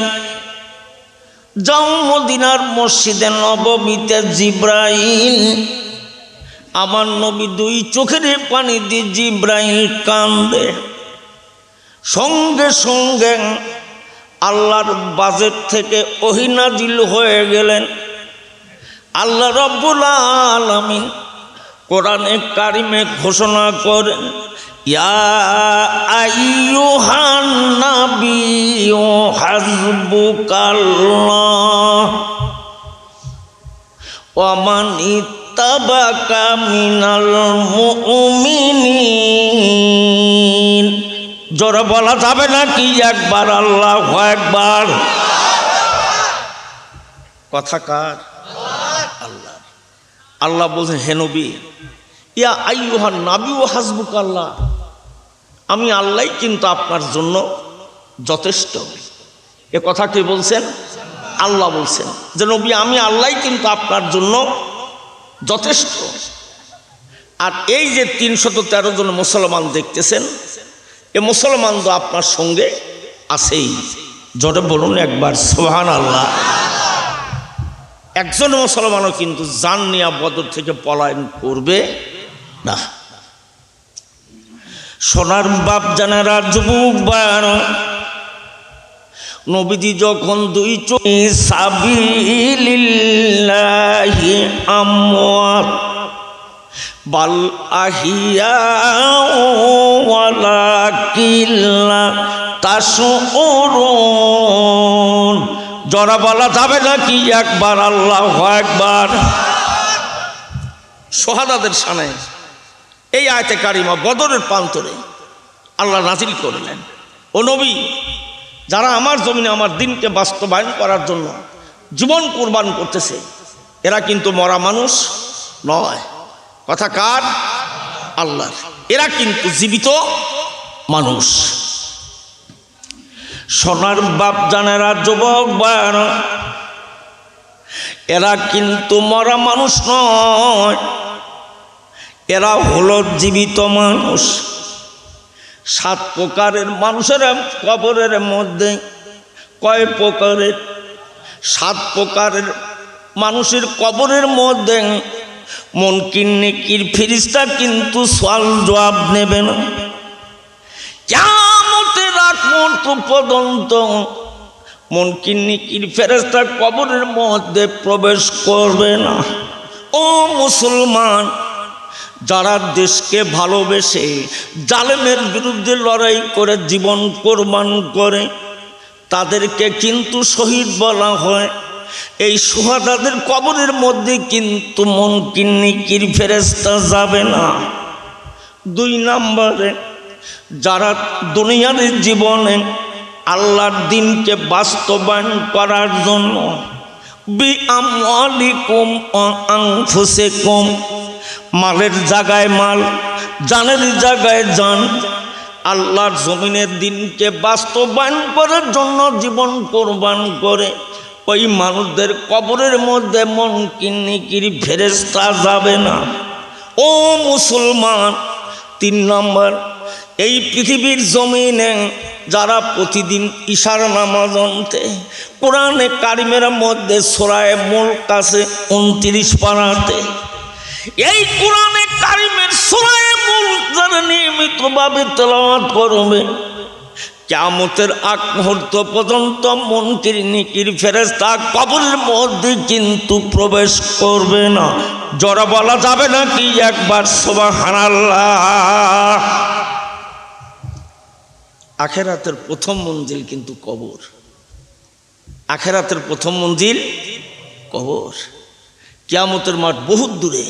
যাও মদিনার মসজিদে নববীতে। জিব্রাইল, আমার নবী 2 চোখের পানি দিয়ে জিব্রাইল কান্দে। সঙ্গে সঙ্গে আল্লাহর বাজেট থেকে ওহী নাজিল হয়ে গেলেন। আল্লাহ রাব্বুল আলামিন কোরআনে কারিমে ঘোষণা করেন, ইয়া আইয়ুহান নাবিয়্যু হাসবুকাল্লাহ ওয়া মান ইত্তাবাকা মিনাল মুমিনিন। জোরে বলা যাবে নাকি একবার আল্লাহু আকবার? কথা কার? আল্লাহ। আল্লাহ বলছেন, হে নবী, ইয়া আইয়ুহান নাবিয়্যু হাসবুকাল্লাহ, আমি আল্লাহ কিন্তু আপনার জন্য যথেষ্ট। এ কথা কে বলছেন? আল্লাহ বলছেন যে নবী, আমি আল্লাহ কিন্তু আপনার জন্য যথেষ্ট। আর এই যে 313 জন মুসলমান দেখতেছেন, এ মুসলমান তো আপনার সঙ্গে আছেই। জোরে বলুন একবার সুবহানাল্লাহ। একজন মুসলমানও কিন্তু জান নিয়া বদর থেকে পলায়ন করবে না। সোনার বাপ জানারা, যুবক বায়না, নবীজি যখন 2 চোখ সাবিলিল্লাহি আমওয়াত বাল আহিয়া ওয়ালাকিন লা তাশউরুন। জোরে বলা যাবে নাকি একবার আল্লাহু আকবার? শাহাদাতের শানে এই আয়াতে কারিমা বদরের প্রান্তরে আল্লাহ নাজিল করলেন, ও নবী, যারা আমার জমিনে আমার দিনকে বাস্তবায়ন করার জন্য জীবন কুরবান করতেছে, এরা কিন্তু মরা মানুষ নয়। কথা কার? আল্লাহ। এরা কিন্তু জীবিত মানুষ। সোনার বাপ জানেরা, যুবক বায়না, এরা কিন্তু মরা মানুষ নয়, এরা হলো জীবিত মানুষ। 7 প্রকারের মানুষের কবরের মধ্যে কয় প্রকারের? 7 প্রকারের মানুষের কবরের মধ্যে মুনকির নেকির ফেরেশতা কিন্তু সওয়াল জবাব নেবে না। কিয়ামতের আগ মুহূর্ত পর্যন্ত মুনকির নেকির ফেরেশতা কবরের মধ্যে প্রবেশ করবে না। ও মুসলমান, যারা দেশকে ভালোবেসে জালেমের বিরুদ্ধে লড়াই করে জীবন কোরবান করে, তাদেরকে কিন্তু শহীদ বলা হয়। এই শুহাদাদের কবরের মধ্যে কিন্তু মুনকির নিকির ফেরেশতা যাবে না। 2 নম্বরে, যারা দুনিয়ার জীবনে আল্লাহর দ্বীনকে বাস্তবায়ন করার জন্য বিআমওয়ালিকুম ওয়া আনফুসিকুম, মালের জায়গায় মাল, জানের জায়গায় জান, আল্লাহর জমিনের দ্বীনকে বাস্তবায়ন করার জন্য জীবন কোরবান করে, ওই মানুষদের কবরের মধ্যে মুনকির নিকির ফেরেশতা যাবে না। ও মুসলমান, 3 নম্বর, এই পৃথিবীর জমিনে যারা প্রতিদিন ইশার নামাজ অন্তে, কোরআনে কারিমের মধ্যে সূরা মুলক আছে 29 পারাতে, এই কোরআনে কারিমের সূরা মুলক যারা নিয়মিতভাবে তেলাওয়াত করবে, কিয়ামতের আগ মুহূর্ত পর্যন্ত মুনকির নিকির ফেরেশতা কবরের মধ্যে কিন্তু প্রবেশ করবে না। জোরে বলা যাবে না কি একবার সুবহানাল্লাহ? আখেরাতের প্রথম মঞ্জিল কিন্তু কবর। আখেরাতের প্রথম মঞ্জিল কবর। কিয়ামতের মাঠ বহুত দূরে।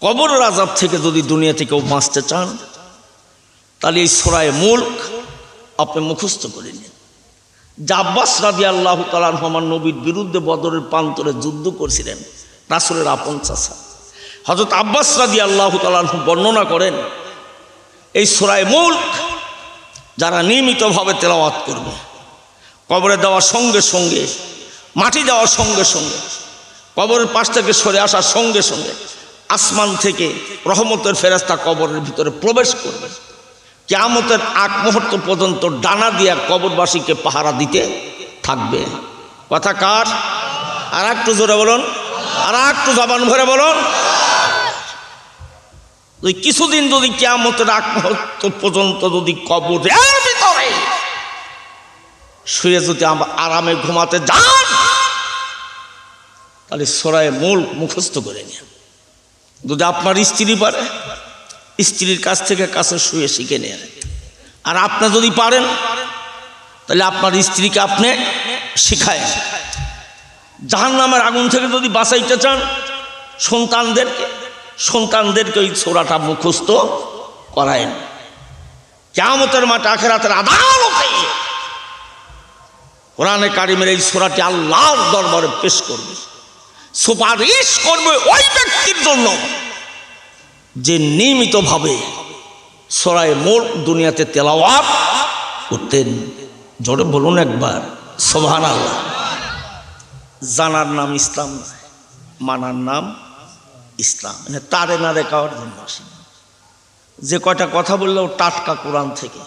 কবরের আযাব থেকে যদি দুনিয়া থেকে বাঁচতে চান, তাহলে এই সূরা মুলক আপনি মুখস্থ করে নিন। যে আব্বাস রাদিয়াল্লাহু তাআলা আনহু আমার নবীর বিরুদ্ধে বদরের প্রান্তরে যুদ্ধ করেছিলেন, রাসূলের আপন চাচা হযরত আব্বাস রাদিয়াল্লাহু তাআলা আনহু বর্ণনা করেন, এই সূরা মুলক যারা নিয়মিতভাবে তেলাওয়াত করবে, কবরে দেওয়ার সঙ্গে সঙ্গে, মাটি দেওয়ার সঙ্গে সঙ্গে, কবরের পাশ থেকে সরে আসার সঙ্গে সঙ্গে আসমান থেকে রহমতের ফেরেশতা কবরের ভিতরে প্রবেশ করবে। কিয়ামতের আগ মুহূর্ত পর্যন্ত ডানা দিয়া কবরবাসীকে পাহারা দিতে থাকবে। কথা কার? আর একটু জোরে বলুন, আর একটু জবান ভরে বলুন। ওই কিছুদিন যদি কিয়ামতের আগ মুহূর্ত পর্যন্ত যদি কবরের ভিতরে শুয়ে যদি আরামে ঘুমাতে যান, তাহলে সূরা মুলক মুখস্থ করে নিন। যদি আপনার স্ত্রী পারে, স্ত্রীর কাছ থেকে কাছে শুয়ে শিখে নেন। আর আপনি যদি পারেন, তাহলে আপনার স্ত্রীকে আপনি শিখায়। জাহান্নামের আগুন থেকে যদি বাঁচাইতে চান সন্তানদেরকে ওই সূরাটা মুখস্থ করায়েন। কিয়ামতের মাঠে আখিরাতের আদালতে কোরআনে কারিমের এই সূরাটি আল্লাহর দরবারে পেশ করবে, সুপারিশ করবে ওই ব্যক্তির জন্য যে নিয়মিতভাবে সূরা মুলক দুনিয়াতে তেলাওয়াত করতেন। জোরে বলুন একবার সুবহানাল্লাহ। জানার নাম ইসলাম, মানার নাম ইসলাম। মানে তারে না দেখাওয়ার জন্য আসি, যে কয়টা কথা বললেও টাটকা কোরআন থেকে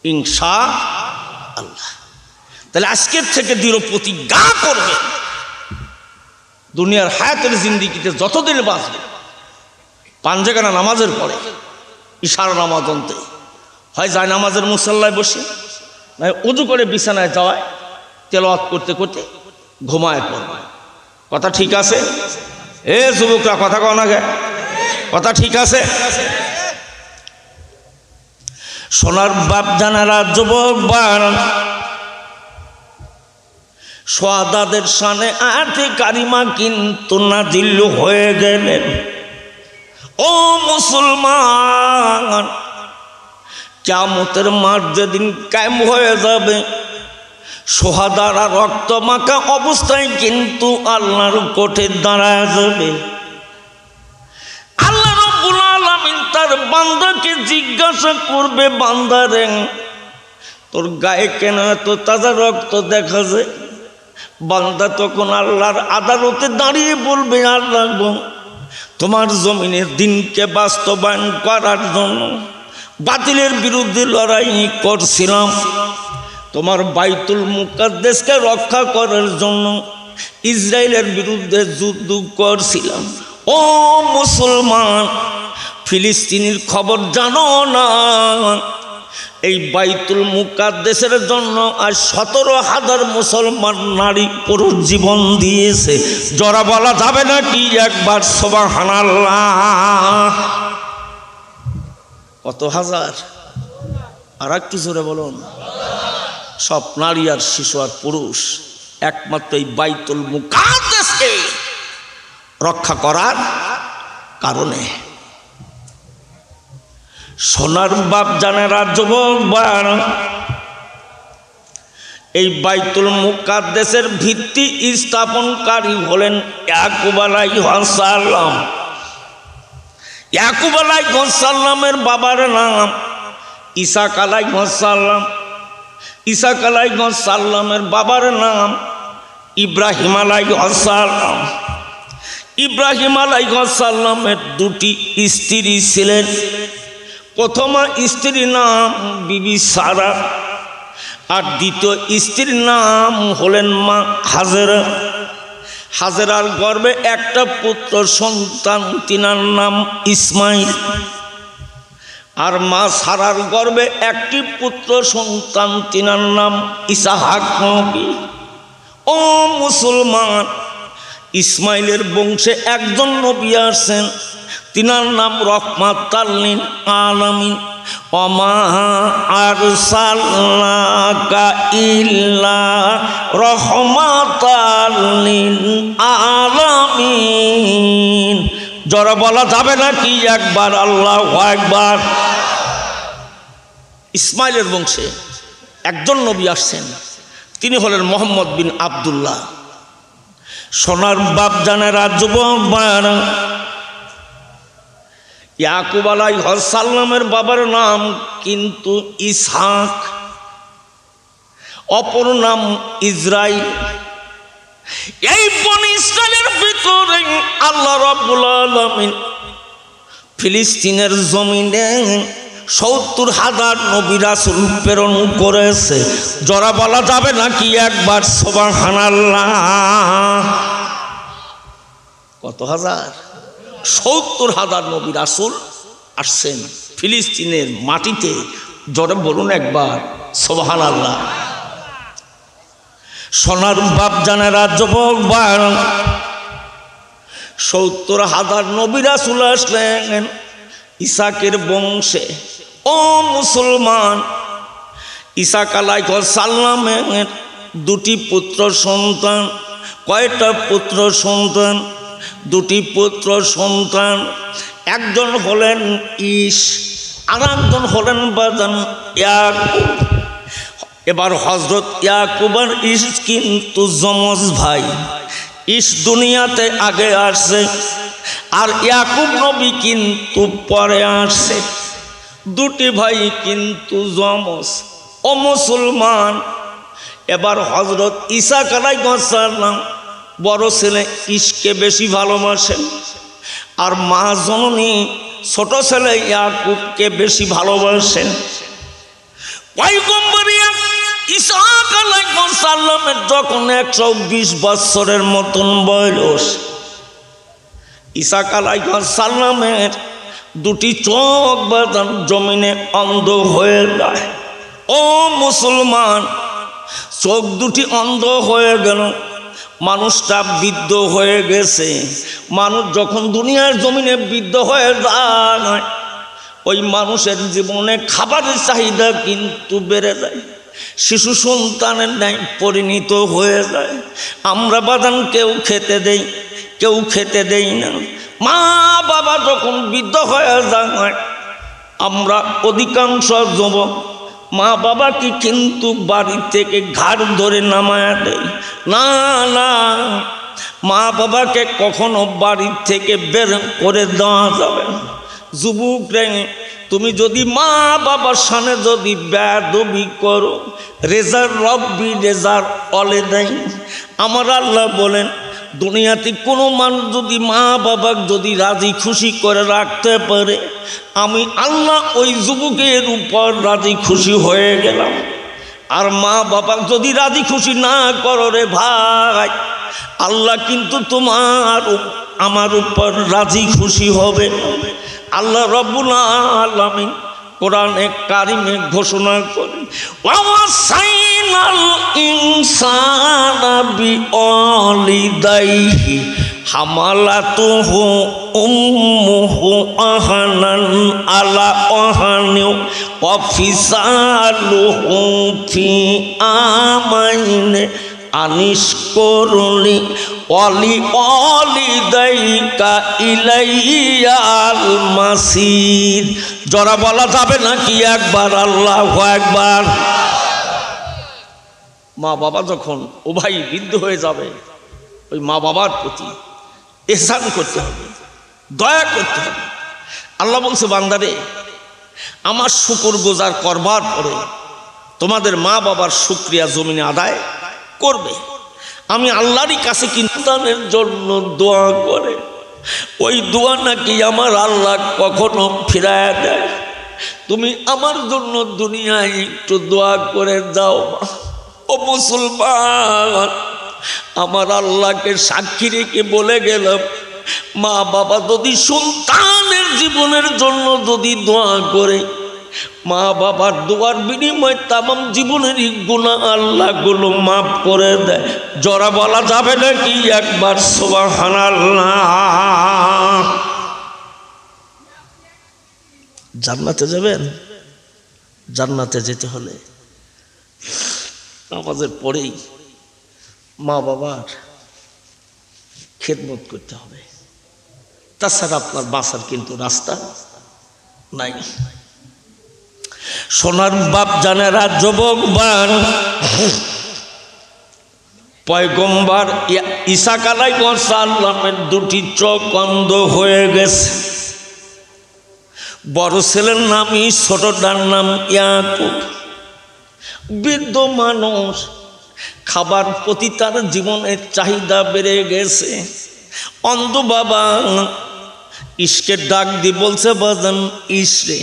ইনশাআল্লাহ। তাহলে আজকের থেকে দৃঢ় প্রতিজ্ঞা করবে, দুনিয়ার হায়াতের জিন্দিগিতে যতদিন বাঁচবে, 5 জায়গানা নামাজের পরে ইশারা নামাজ অন্তে হয় যায় নামাজের মুসল্লায় বসে, নয় উজু করে বিছানায় যাওয়ায় তেলাওয়াত করতে করতে ঘুমায় পড়বে। কথা ঠিক আছে? এ যুবকরা কথা কও না গে, কথা ঠিক আছে? সোনার বাপ জানারা যুবক বান, শাহাদাতের শানে আয়াতে কারিমা কিন্তু নাজিল হয়ে গেলেন। ও মুসলমান, কিয়ামতের মাঠ যেদিন কায়েম হয়ে যাবে, শাহাদারা রক্ত মাখা অবস্থায় কিন্তু আল্লাহর কোর্টে দাঁড়ায় যাবে। আল্লাহ রাব্বুল আলামিন তার বান্দাকে জিজ্ঞাসা করবে, বান্দারে তোর গায়ে কেন এত তাজা রক্ত দেখা যায়? বান্দা তখন আল্লাহর আদালতে দাঁড়িয়ে বলবে, আল্লাহ গো, তোমার জমিনের দিনকে বাস্তবায়ন করার জন্য বাতিলের বিরুদ্ধে লড়াই করছিলাম, তোমার বাইতুল মুকাদ্দাসকে রক্ষা করার জন্য ইসরায়েলের বিরুদ্ধে যুদ্ধ করছিলাম। ও মুসলমান, ফিলিস্তিনের খবর জানো না? এই বাইতুল মুকাদ্দাসের জন্য আজ 17,000 মুসলমান নারী পুরুষ জীবন দিয়েছে। জোরে বলা যাবে না কি একবার সুবহানাল্লাহ? কত হাজার? আর একটু জোরে বলুন। সব নারী আর শিশু আর পুরুষ একমাত্র এই বাইতুল মুকাদ্দাসকে রক্ষা করার কারণে। সোনার বাপ জানেরা যুবক ভাইরা, এই বাইতুল মুকাদ্দাসের ভিত্তি স্থাপনকারী হলেন ইয়াকুব আলাইহিস সালাম। ইয়াকুব আলাইহিস সালামের বাবার নাম ইসাক আলাইহিস সালাম। ইসাক আলাইহিস সালামের বাবার নাম ইব্রাহিম আলাইহিস সালাম। ইব্রাহিম আলাইহিস সালামের দুটি স্ত্রী ছিলেন। প্রথম স্ত্রীর নাম বিবি সারা, আর দ্বিতীয় স্ত্রীর নাম হলেন মা হাজেরা। হাজেরার গর্ভে একটা পুত্র সন্তান, তিনার নাম ইসমাইল। আর মা সারার গর্ভে একটি পুত্র সন্তান, তিনার নাম ইসহাক নবী। ও মুসলমান, ইসমাইলের বংশে একজন নবী আসেন, তিনার নাম রহমাতাল লিল আলামিন। ওমা আরসালনাকা ইল্লা রহমাতাল লিল আলামিন। জোরে বলা যাবে নাকি একবার আল্লাহু আকবার? ইসমাইলের বংশে একজন নবী আসছেন, তিনি হলেন মোহাম্মদ বিন আব্দুল্লাহ। সোনার বাপ জানেরা যুবক ভাইরা, ইয়াকুব আলাইহিস সালামের বাবার নাম কিন্তু ইসহাক, অপর নাম ইসরাইল। এই বনি ইসরাইলের ভিতরে আল্লাহ রাব্বুল আলামিন ফিলিস্তিনের জমিনে ৭০,০০০ নবী রাসূল প্রেরণ করেছে। জোরে বলা যাবে নাকি একবার সুবহানাল্লাহ? কত হাজার? ৭০,০০০ নবী রাসূল আসছেন ফিলিস্তিনের মাটিতে। জোরে বলুন একবার সুবহানাল্লাহ। সোনার বাপ জানেরা যুবক ভাইরা, ৭০,০০০ নবী রাসূল আসলেন ইসাকের বংশে। ও মুসলমান, ইসাক আলাইহিস সালামের দুটি পুত্র সন্তান। কয়টা পুত্র সন্তান? দুটি পুত্র সন্তান। একজন হলেন ইস, আর একজন হলেন বাজান ইয়াকুব। এবার হযরত ইয়াকুব আর ইস কিন্তু যমজ ভাই। ইস দুনিয়াতে আগে আসছে, আর ইয়াকুব নবী কিন্তু পরে আসছে। দুটি ভাই কিন্তু যমজ। ও মুসলমান, এবার হযরত ঈসা আলাইহিস সালাম বড় ছেলে ইসকে বেশি ভালোবাসেন, আর মা জননী ছোট ছেলে ইয়াকুবকে বেশি ভালোবাসেন। পয়গম্বর ঈসা আলাইহিস সালামের যখন ১২০ বছরের মতন বয়স, ঈসা আলাইহিস সালামের দুটি চোখ বাদান জমিনে অন্ধ হয়ে যায়। ও মুসলমান, চোখ দুটি অন্ধ হয়ে গেল, মানুষটা বৃদ্ধ হয়ে গেছে। মানুষ যখন দুনিয়ার জমিনে বৃদ্ধ হয়ে যায়, ওই মানুষের জীবনে খাবারের চাহিদা কিন্তু বেড়ে যায়, শিশু সন্তানের ন্যায় পরিণত হয়ে যায়। আমরা বাদান কেউ খেতে দেই, কেউ খেতে দেই না। মা বাবা যখন বৃদ্ধ হয়ে যায়, আমরা অধিকাংশ যুবক মা বাবাকে কিন্তু বাড়ি থেকে ঘাড় ধরে নামায়া দেয়। না না, মা বাবাকে কখনো বাড়ি থেকে বের করে দেওয়া যাবে না। যুবক রে, তুমি যদি মা বাবার সামনে যদি বেয়াদবি করো, রেজার রব্বি রেজার অলে দেয়। আমার আল্লাহ বলেন, দুনিয়াতে কোনো মানুষ যদি মা বাবাকে যদি রাজি খুশি করে রাখতে পারে, আমি আল্লাহ ওই যুবকের উপর রাজি খুশি হয়ে গেলাম। আর মা বাবাকে যদি রাজি খুশি না করো রে ভাই, আল্লাহ কিন্তু তোমার আমার উপর রাজি খুশি হবে। আল্লাহ রাব্বুল আলামিন কোরআনে কারিমে ঘোষণা করেন, ওয়াসাইনাল ইনসানা বিওয়ালিদাইহি হামালাতুহু উম্মুহু আহানান আলা আহানিউ ওয়া ফিসালুহু ফি আমাইনে আনিশকুরনি ওয়ালি ওয়ালিদাইকা ইলাইয়াল মাসির। জোরে বলা যাবে নাকি একবার আল্লাহু আকবার? মা বাবা যখন উভয় বৃদ্ধ হয়ে যাবে, ওই মা বাবার প্রতি ইহসান করতে হবে, দয়া করতে হবে। আল্লাহ বলছে, বান্দারে আমার শুকর গুজার করবার পরে তোমাদের মা বাবার শুকরিয়া জমিনে আদায় করবে। আমি আল্লাহরই কাছে সন্তানের জন্য দোয়া করে, ওই দোয়া নাকি আমার আল্লাহ কখনো ফিরায় দেয়। তুমি আমার জন্য দুনিয়ায় একটু দোয়া করে দাও। ও মুসলমান, আমার আল্লাহকে সাক্ষী রেখে বলে গেলাম, মা বাবা যদি সন্তানের জীবনের জন্য যদি দোয়া করে, মা বাবার দোয়ার বিনিময়ে তামাম জীবনের গুনাহ আল্লাহ গুলো মাফ করে দেয়। জোরে বলা যাবে নাকি একবার সুবহানাল্লাহ? জান্নাতে যাবেন? জান্নাতে যেতে হলে নামাজের পরেই মা বাবার খেদমত করতে হবে, তাছাড়া আপনার বাঁচার কিন্তু রাস্তা নাই। সোনার বাপ জানেরা, যুবকবান পয়গম্বর ইসহাক আলাইহিস সালামের দুটি চোখ অন্ধ হয়ে গেছে। বড় ছেলের নাম ছোটটার নাম ইয়াকুব। বৃদ্ধ মানুষ, খাবার প্রতি তার জীবনের চাহিদা বেড়ে গেছে। অন্ধ বাবা ইশকের ডাক দিয়ে বলছে, বাজান ইশরে,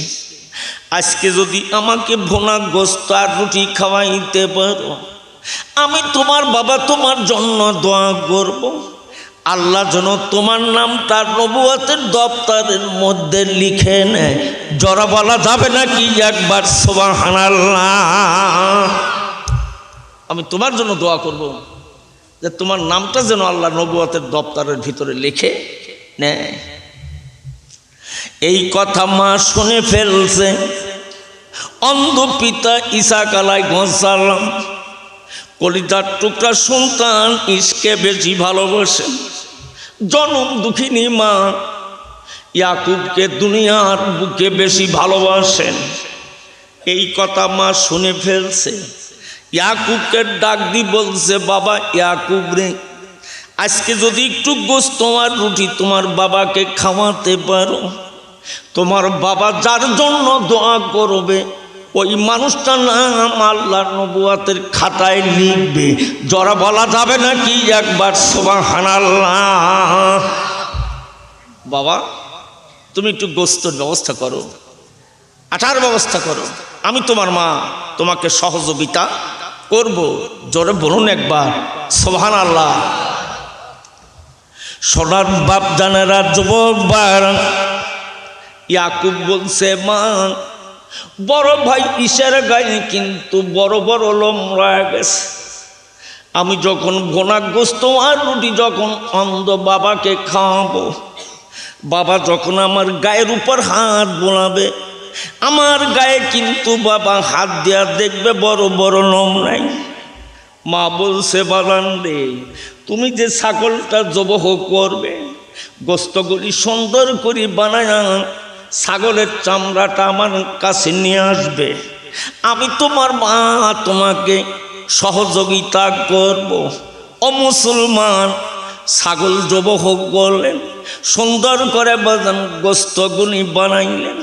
আজকে যদি আমাকে ভুনা গোস্ত আর রুটি খাওয়াইতে পারো, আমি তোমার বাবা তোমার জন্য দোয়া করব, আল্লাহ যেন তোমার নামটা নবুয়তের দপ্তরের মধ্যে লিখে নেয়। জোরে বলা যাবে নাকি একবার সুবহানাল্লাহ? আমি তোমার জন্য দোয়া করব যে তোমার নামটা যেন আল্লাহ নবুয়তের দপ্তরের ভিতরে লিখে নেয়। এই কথা মা শুনে ফেলছে। অন্ধ পিতা ইসহাক আলাইহিস সালাম কলিজার টুকরা সন্তান ইশকে বেশি ভালোবাসেন। জনম দুঃখিনী মা ইয়াকুবকে দুনিয়ার বুকে বেশি ভালোবাসেন। এই কথা মা শুনে ফেলছে। ইয়াকুবকে ডাক দি বলছে, বাবা ইয়াকুব রে, আজকে যদি একটু গোস্ত আর রুটি তোমার বাবাকে খাওয়াতে পারো, তোমার বাবা যার জন্য দোয়া করবে ওই মানুষটার নাম আল্লাহর নবুয়তের খাতায় লিখবে। জোরে বলা যাবে নাকি একবার সুবহানাল্লাহ? বাবা তুমি একটু গোস্তের ব্যবস্থা করো, আটার ব্যবস্থা করো, আমি তোমার মা তোমাকে সহযোগিতা করব। জোরে বলুন একবার সুবহানাল্লাহ। সোনার বাপ জানেরা, যুবক বার ইয়াকুব বলছে, মা বড় ভাই ইশার গায়ে কিন্তু বড় বড় লোম রয়ে গেছে। আমি যখন গোনাগ্রস্ত আর রুটি যখন অন্ধ বাবাকে খাওয়াবো, বাবা যখন আমার গায়ের উপর হাত বোলাবে, আমার গায়ে কিন্তু বাবা হাত দেওয়া দেখবে বড় বড় লোম নাই। মা বলছে, বাবান রে, তুমি যে ছাগলটা জবহ করবে, গোস্তগুলি সুন্দর করে বানায় ছাগলের চামড়াটা আমার কাছে নিয়ে আসবে, আমি তোমার মা তোমাকে সহযোগিতা করব। ও মুসলমান, ছাগল জবহ করলেন, সুন্দর করে বাজান গোস্তগুলি বানাইলেন,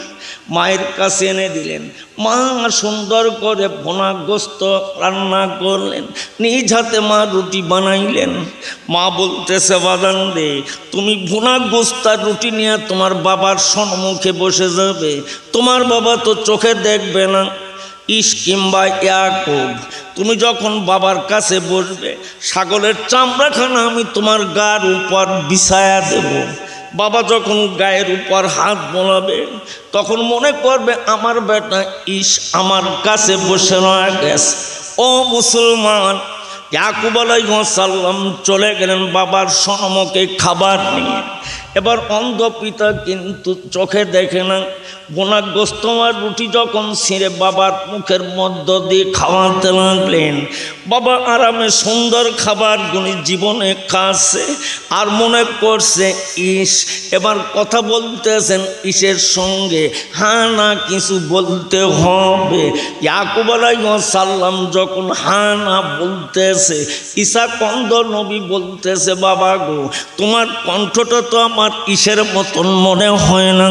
মায়ের কাছে এনে দিলেন। মা সুন্দর করে ভোনা গোস্ত রান্না করলেন, নিজ হাতে মা রুটি বানাইলেন। মা বলতেছে, বাজান রে, তুমি ভুনা গোস্ত আর রুটি নিয়ে তোমার বাবার সম্মুখে বসে যাবে, তোমার বাবা তো চোখে দেখবে না। ইশ কিংবা ইয়াকুব, তুমি যখন বাবার কাছে বসবে, ছাগলের চামড়াখানা আমি তোমার গার উপর বিছায়া দেব। বাবা যখন গায়ের উপর হাত বোলাবে, তখন মনে করবে আমার বেটা ইশ আমার কাছে বসে রয়ে গেছে। ও মুসলমান, ইয়াকুব আলাইহিস সালাম চলে গেলেন বাবার সম্মুখে খাবার নিয়ে। এবার অন্ধ পিতা কিন্তু চোখে দেখে না, বোনাগ্রস্ত আর রুটি যখন ছিঁড়ে বাবার মুখের মধ্য দিয়ে খাওয়াতে লাগলেন, বাবা আরামে সুন্দর খাবারগুলি জীবনে খাচ্ছে আর মনে করছে ইস, এবার কথা বলতেছেন ইসের সঙ্গে, হ্যাঁ না কিছু বলতে হবে। ইয়াকুব আলাইহিস সালাম যখন হ্যাঁ না বলতেছে, ঈসা কন্দ নবী বলতেছে, বাবা গো, তোমার কণ্ঠটা তো আমার ইসের মতন মনে হয় না,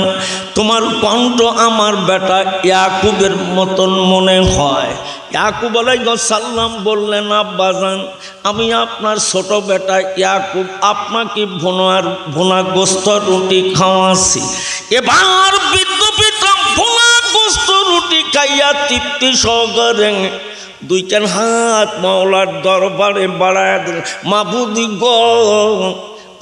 তোমার কণ্ঠ আমার বেটা ইয়াকুবের মতন মনে হয়। ইয়াকুব আলাইহিস সালাম বললেন, আব্বাজান, আমি আপনার ছোট বেটা ইয়াকুব, আপনাকে ভুনাগ্রস্ত রুটি খাওয়াছি। এবার বৃদ্ধ পিতা ভুনাগ্রস্ত রুটি খাইয়া তৃপ্তি সহকারে দুই কান হাত মাওলার দরবারে বাড়ায় দিল, মাবুদি গো,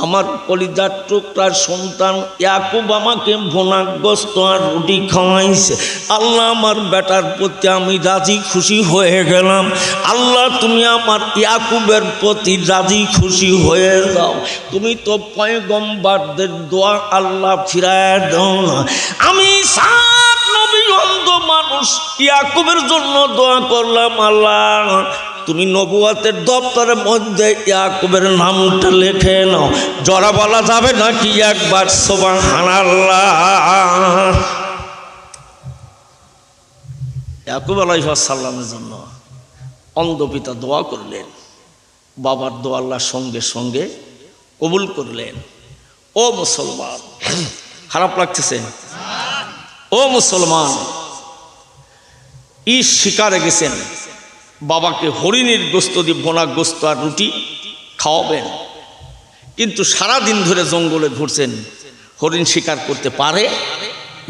আমার কলিজার টুকরার সন্তান ইয়াকুব আমাকে ভুনাগ্রস্ত আর রুটি খাওয়াইছে। আল্লাহ, আমার বেটার প্রতি আমি রাজি খুশি হয়ে গেলাম। আল্লাহ, তুমি আমার ইয়াকুবের প্রতি রাজি খুশি হয়ে যাও। তুমি তো পয়গম্বরদের দোয়া আল্লাহ ফিরায় দাও না। আমি সাত নবী অন্ধ মানুষ ইয়াকুবের জন্য দোয়া করলাম, আল্লাহ তুমি নবুয়তের দপ্তরের মধ্যে ইয়াকুবের নামটা লিখে নাও। জরা বলা যাবে নাকি একবার সুবহানাল্লাহ? ইয়াকুব আলাইহিস সালামের জন্য অন্ধ পিতা দোয়া করলেন, বাবার দোয়া আল্লাহ সঙ্গে সঙ্গে কবুল করলেন। ও মুসলমান, খারাপ লাগতেছে? ও মুসলমান, ঈদ শিকারে গেছেন, বাবাকে হরিণের গোস্ত দিয়ে ভুনাগ্রস্ত আর রুটি খাওয়াবেন, কিন্তু সারা দিন ধরে জঙ্গলে ঘুরছেন, হরিণ শিকার করতে পারে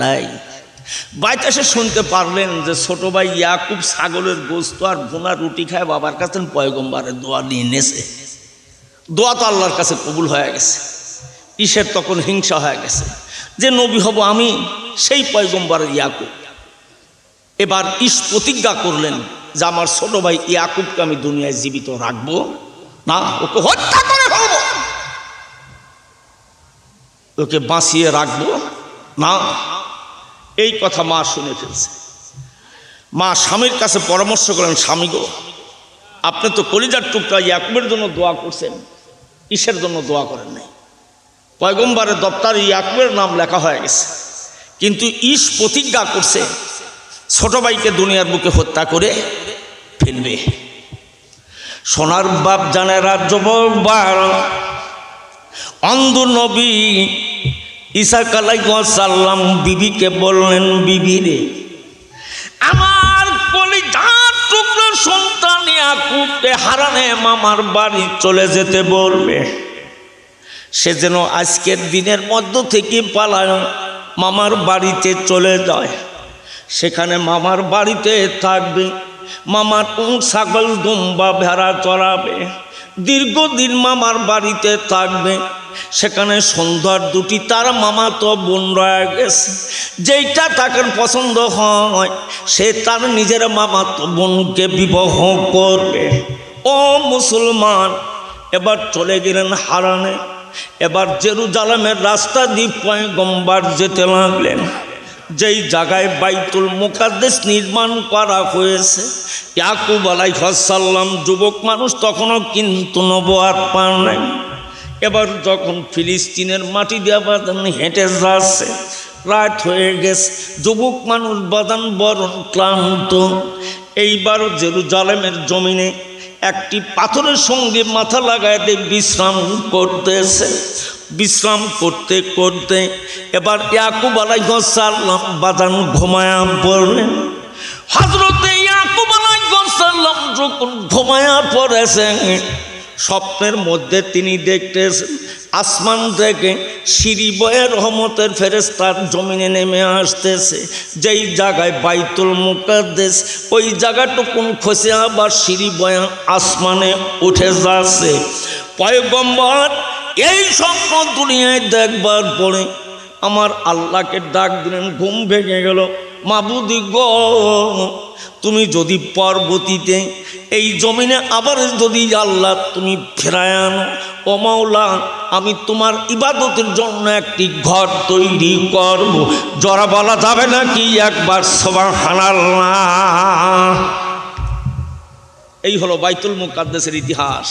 নাই। বাইতে এসে শুনতে পারলেন যে ছোট ভাই ইয়াকুব ছাগলের গোস্ত আর ভুনা রুটি খায় বাবার কাছে পয়গম্বরের দোয়া নিয়ে নেছে। দোয়া তো আল্লাহর কাছে কবুল হয়ে গেছে। ঈশের তখন হিংসা হয়ে গেছে যে নবী হব আমি, সেই পয়গম্বরের ইয়াকুব। এবার ঈশ প্রতিজ্ঞা করলেন যে আমার ছোট ভাই ইয়াকুবকে আমি দুনিয়ায় জীবিত রাখবো না, ওকে হত্যা করে ফেলবো, ওকে বাঁচিয়ে রাখবো না। এই কথা মা শুনে ফেলছে। মা স্বামীর কাছে পরামর্শ করেন, স্বামী গো, আপনি তো কলিজার টুকরা ইয়াকুবের জন্য দোয়া করছেন, ঈশের জন্য দোয়া করেন নাই। পয়গম্বরের দপ্তরে ইয়াকুবের নাম লেখা হয়ে গেছে, কিন্তু ঈশ প্রতিজ্ঞা করছে ছোট ভাইকে দুনিয়ার বুকে হত্যা করে ফেলবে। সোনার বাপ জানেরা, যুবক অন্ধ নবী ঈসা আলাইহিস সালাম বিবিকে বললেন, বিবি রে, আমার কলিজার টুকরা সন্তান ইয়াকুবকে হারানে মামার বাড়ি চলে যেতে বলবে। সে যেন আজকের দিনের মধ্য থেকে পালায় মামার বাড়িতে চলে যায়, সেখানে মামার বাড়িতে থাকবে, মামার উট ছাগল দুম্বা ভেড়া চড়াবে, দীর্ঘদিন মামার বাড়িতে থাকবে। সেখানে সন্ধ্যার দুটি তার মামা তো বোন রয়ে গেছে, যেইটা তাকে পছন্দ হয় সে তার নিজের মামা তো বোনকে বিবাহ করবে। ও মুসলমান, এবার চলে গেলেন হারানে। এবার জেরুজালেমের রাস্তা দিয়ে পয়গম্বর যেতে লাগলেন, যেই জায়গায় বাইতুল মুকাদ্দাস নির্মাণ করা হয়েছে। ইয়াকুব আলাইহিস সালাম যুবক মানুষ, তখনও কিন্তু নবুয়ত পান নাই। এবার যখন ফিলিস্তিনের মাটি দিয়ে বাদান হেঁটে যাচ্ছে, রাত হয়ে গেছে, যুবক মানুষ বাদান বড় ক্লান্ত। এইবার জেরুজালেমের জমিনে একটি পাথরের সঙ্গে মাথা লাগায় দিয়ে বিশ্রাম করতেছে। বিশ্রাম করতে করতে এবার ইয়াকুব আলাইহিস সালাম বাদান ঘুমায়া পড়লেন। হযরতে ইয়াকুব আলাইহিস সালাম যখন ঘুমায়া পড়েছেন, স্বপ্নের মধ্যে তিনি দেখতেছেন আসমান থেকে সিঁড়ি বয়ে রহমতের ফেরেশতার জমিনে নেমে আসতেছে। যেই জায়গায় বাইতুল মুকাদ্দাস, ওই জায়গাটুকুন খসে আবার সিঁড়ি বয়ে আসমানে উঠে যাচ্ছে। পয়গম্বর এই স্বপ্ন দুনিয়ায় দেখবার পরে আমার আল্লাহকে ডাক দিলেন, ঘুম ভেঙে গেল। মাবুদি গো, তুমি যদি পরবর্তীতে এই জমিনে আবার যদি আল্লাহ তুমি ফেরায় আনো, ও মাওলা আমি তোমার ইবাদতের জন্য একটি ঘর তৈরি করব। জোরে বলা যাবে নাকি একবার সুবহানাল্লাহ। এই হলো বাইতুল মুকাদ্দাসের ইতিহাস।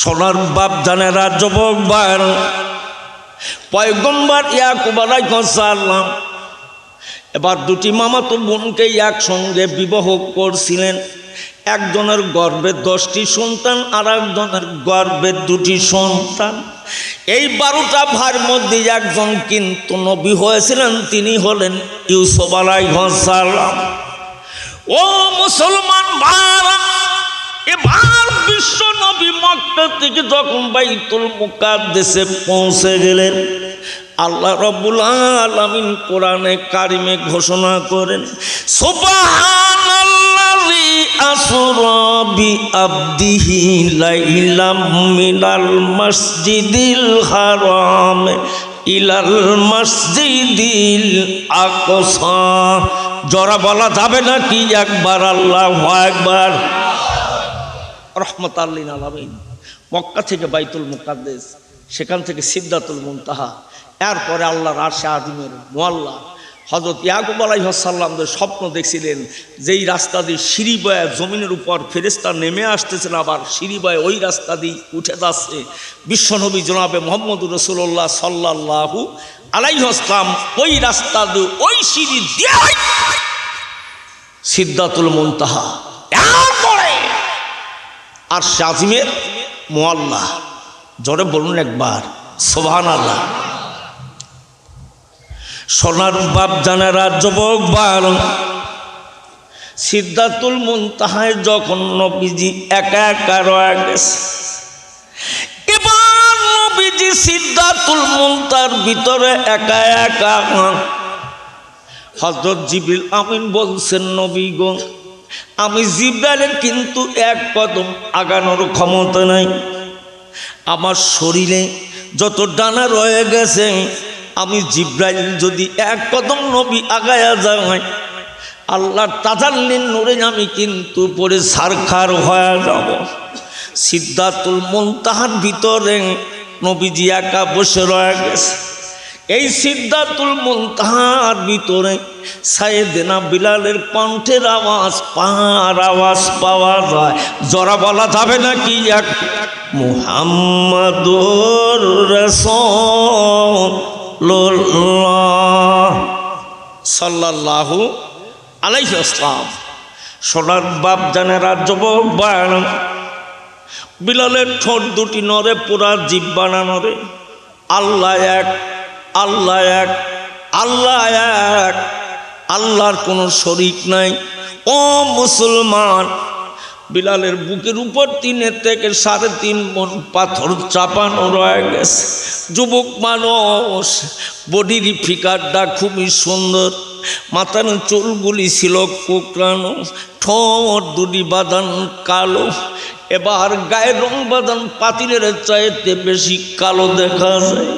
সোনার বাপ জানেরা, যুবক ভাই, পয়গম্বর ইয়াকুব আলাইহিস সালাম এবার দুটি মামাতো বোনকে একসঙ্গে বিবাহ করছিলেন। একজনের গর্ভে 10টি সন্তান, আর একজনের গর্ভে 2টি সন্তান। এই 12টা ভাইয়ের মধ্যে একজন কিন্তু নবী হয়েছিলেন, তিনি হলেন ইউসুফ আলাইহিস সালাম। ও মুসলমান ভাইরা, এবার বিশ্ব নবী মক্কা থেকে যখন বাইতুল মুকাদ্দাসে পৌঁছে গেলেন, আল্লাহ রাব্বুল আলামিন কোরআনে কারিমে ঘোষণা করেন, সুবহানাল্লাযী আসরা বিআবদিহি লাইলাম মিনাল মাসজিদিল হারাম ইলাল মাসজিদিল আকসা। জোরে বলা যাবে নাকি একবার আল্লাহু আকবার। রহমাতাল লিল আলামিন। মক্কা থেকে বাইতুল মুকাদ্দাস, সেখান থেকে সিদরাতুল মুনতাহা, এরপরে আল্লাহর আরশে আজিমের মোয়াল্লা। হযরত ইয়াকুব আলাইহিস সালামদের স্বপ্ন দেখছিলেন, যেই রাস্তা দিয়ে সিঁড়ি বয়ে জমিনের উপর ফেরেশতা নেমে আসতেছেন, আবার সিঁড়ি বয়ে ওই রাস্তা দিয়ে উঠে যাচ্ছে বিশ্বনবী জনাবে মুহাম্মদুর রাসূলুল্লাহ সাল্লাল্লাহু আলাইহিস সালাম। ওই রাস্তা দিয়ে ওই সিঁড়ি দিয়ে সিদরাতুল মুনতাহা, এরপরে আরশে আজিমের মোয়াল্লা। জোরে বলুন একবার সুবহানাল্লাহ। সোনার বাপ জানেরা, যুবক ভাই, সিদরাতুল মুনতাহায় যখন নবীজি একা একা রয়ে গেছে, এবার নবীজি সিদরাতুল মুনতাহার ভিতরে একা একা। হযরত জিবরিল আমিন বলছেন, নবী গো, আমি জিবরাইলের কিন্তু এক কদম আগানোর ক্ষমতা নাই। আমার শরীরে যত ডানা রয়ে গেছে, আমি জিবরাইল যদি এক কদম নবী আগায়া যায়, আল্লাহর তাজাল্লির নূরে আমি কিন্তু পরে সারখার হয়ে যাব। সিদরাতুল মুনতাহার ভিতরে নবীজি একা বসে রয়ে গেছে। এই সিদরাতুল মুনতাহার ভিতরে সাইয়েদনা বিলালের কণ্ঠের আওয়াজ পাওয়া যায়। জোরে বলা যাবে নাকি এক মুহাম্মাদুর রাসূলুল্লাহ সাল্লাল্লাহু আলাইহি ওয়াসাল্লাম। সোনার বাপ জানেরা, যুবক ভাই, বিলালের ঠোঁট দুটি নড়ে, পুরা জিহ্বা না নড়ে। আল্লাহ এক, আল্লাহ এক, আল্লাহ এক, আল্লাহর কোনো শরীক নাই। ও মুসলমান, বিলালের বুকের উপর 3 থেকে 3.5 মণ পাথর চাপানো রয়ে গেছে। যুবক মানুষ, বডির ফিগারটা খুবই সুন্দর, মাথার চুলগুলি ছিল কোঁকড়ানো, ঠোঁট দুটি বাদান কালো। এবার গায়ের রং বাদান পাতিলের চাইতে বেশি কালো দেখা যায়।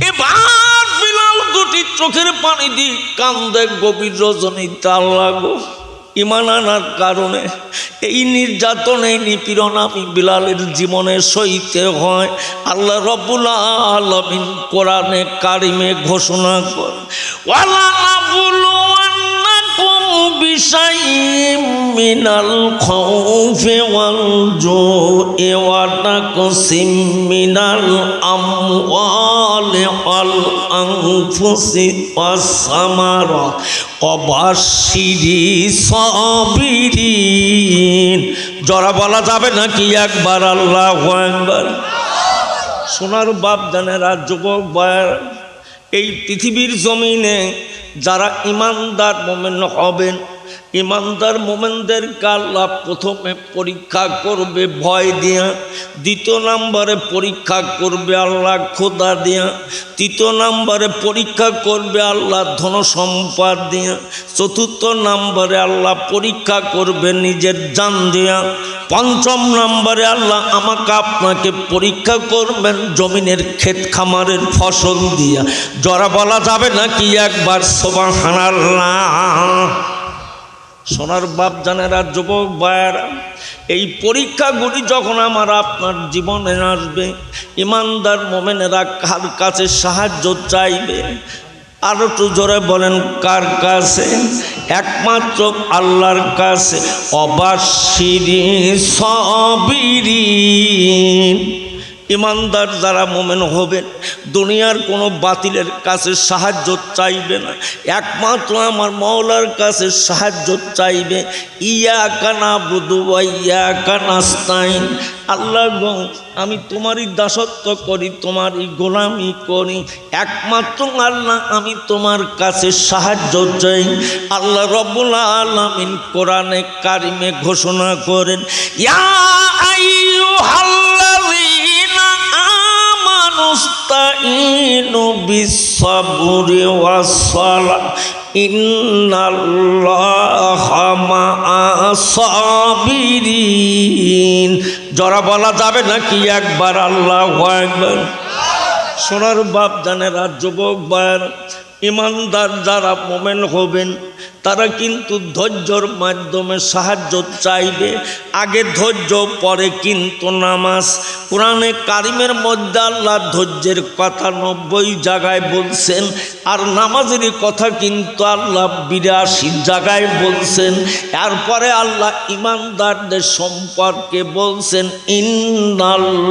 এবার বিলাল দুটি চোখের পানি দিয়ে কান্দে গভীর রজনীতে। আল্লাহ গো, ঈমান আনার কারণে এই নির্যাতন, এই নিপীড়ন আমি বিলালের জীবনে সইতে হয়। আল্লাহ রাব্বুল আলামিন কোরআনে কারিমে ঘোষণা করে, ওয়ালা নাবলুওয়ান্নাকুম বিশাইইম মিনাল খাউফি ওয়াল জুই ওয়া নাকসিম মিনাল আমওয়ালি ওয়াল আনফুসি ওয়াস সামারাত ওয়া বাশশিরিস সাবিরিন। জোরে বলা যাবে নাকি একবার আল্লাহু আকবার। সোনার বাপ জানেরা, যুবক ভাই, এই পৃথিবীর জমিনে যারা ইমানদার মোমেন হবেন, ইমানদার মোমেনদেরকে আল্লাহ প্রথমে পরীক্ষা করবে ভয় দিয়া, 2 নম্বরে পরীক্ষা করবে আল্লাহ খোদা দিয়া, 3 নম্বরে পরীক্ষা করবে আল্লাহ ধন সম্পদ দিয়া, 4 নম্বরে আল্লাহ পরীক্ষা করবে নিজের জান দিয়া, 5ম নম্বরে আল্লাহ আমাকে আপনাকে পরীক্ষা করবেন জমিনের ক্ষেত খামারের ফসল দিয়া। জোরে বলা যাবে নাকি একবার সুবহানাল্লাহ। সোনার বাপ জানেরা, যুবক ভাইয়েরা, এই পরীক্ষাগুলি যখন আমার আপনার জীবনে আসবে, ইমানদার মোমেনেরা কার কাছে সাহায্য চাইবে? আরো একটু জোরে বলেন, কার কাছে? একমাত্র আল্লাহর কাছে। অবাশিরি সাবিরিন, ইমানদার যারা মোমেন হবেন দুনিয়ার কোনো বাতিলের কাছে সাহায্য চাইবে না, একমাত্র আমার মওলার কাছে সাহায্য চাইবে। ইয়াকা নাবুদু ওয়া ইয়াকা নাস্তাইন, আল্লাহ গো আমি তোমারই দাসত্ব করি, তোমারই গোলামি করি, একমাত্র আল্লাহ আমি তোমার কাছে সাহায্য চাই। আল্লাহ রাব্বুল আলামিন কোরআনে কারিমে ঘোষণা করেন, ইয়া আইয়ুহাল্লাযীনা আমানুস্তাঈনু বিস-সাবরি ওয়াস-সালাহ ইন্নাল্লাহা মা'আস-সাবিরিন। জরা বলা যাবে নাকি একবার আল্লাহু আকবার? সোনার বাপ জানেরা, যুবক ভাইয়েরা, ইমানদার যারা মোমেন হবেন তারা কিন্তু ধৈর্যর মাধ্যমে সাহায্য চাইবে। আগে ধৈর্য, পরে কিন্তু নামাজ। কোরআনে কারিমের মধ্যে আল্লাহ ধৈর্যের কথা 90 জায়গায় বলছেন, আর নামাজের কথা কিন্তু আল্লাহ 82 জায়গায় বলছেন। এরপরে আল্লাহ ইমানদারদের সম্পর্কে বলছেন, ইন্নাল্লাহা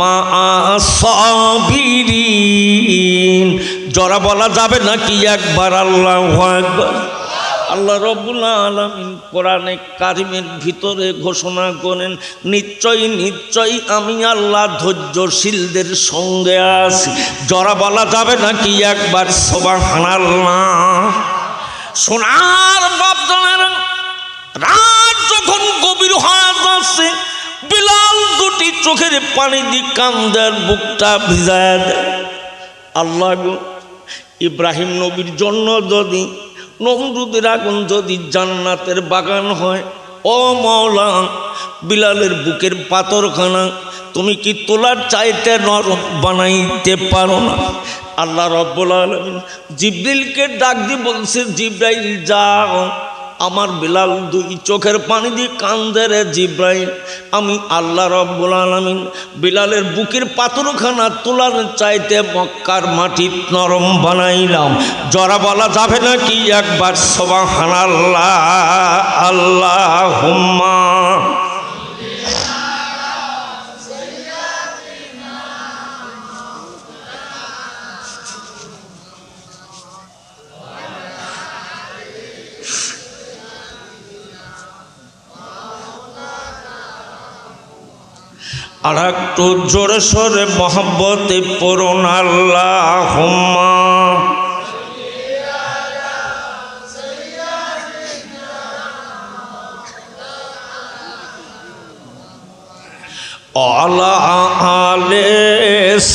মা'আস-সাবিরিন। জরা বলা যাবে নাকি একবার আল্লাহু আকবার? আল্লাহ রাব্বুল আলামিন কোরআনে কারিমের ভিতরে ঘোষণা করেন, নিশ্চয়ই নিশ্চয়ই আমি আল্লাহ ধৈর্যশীলদের সঙ্গে আছি। জরা বলা যাবে নাকি একবার সুবহানাল্লাহ? সোনার বাপ জানেরা, রাত যখন গভীর হয়ে যাচ্ছে, বিলাল দুটি চোখের পানি দিয়ে কান্দার বুকটা ভিজায় দেয়। আল্লাহ গো, ইব্রাহিম নবীর জন্য যদি নমরুদের আগুন যদি জান্নাতের বাগান হয়, ও মাওলা, বিলালের বুকের পাথরখানা তুমি কি তোলার চাইতে নরম বানাইতে পারো না? আল্লাহ রাব্বুল আলামিন জিবরিলকে ডাক দিয়ে বলছে, জিবরাইল যাও, আমার বিলাল দুই চোখের পানি দিয়ে কান্দে রে জিবরাইল, আমি আল্লাহ রাব্বুল আলামিন বিলালের বুকের পাথরখানা তোলার চাইতে মক্কার মাটি নরম বানাইলাম। জরা বলা যাবে নাকি একবার সুবহানাল্লাহ? আল্লাহুম্মা আর একটু জোরে সোরে মহব্বতে পড়ুন, আল্লাহুম্মা আলা আলে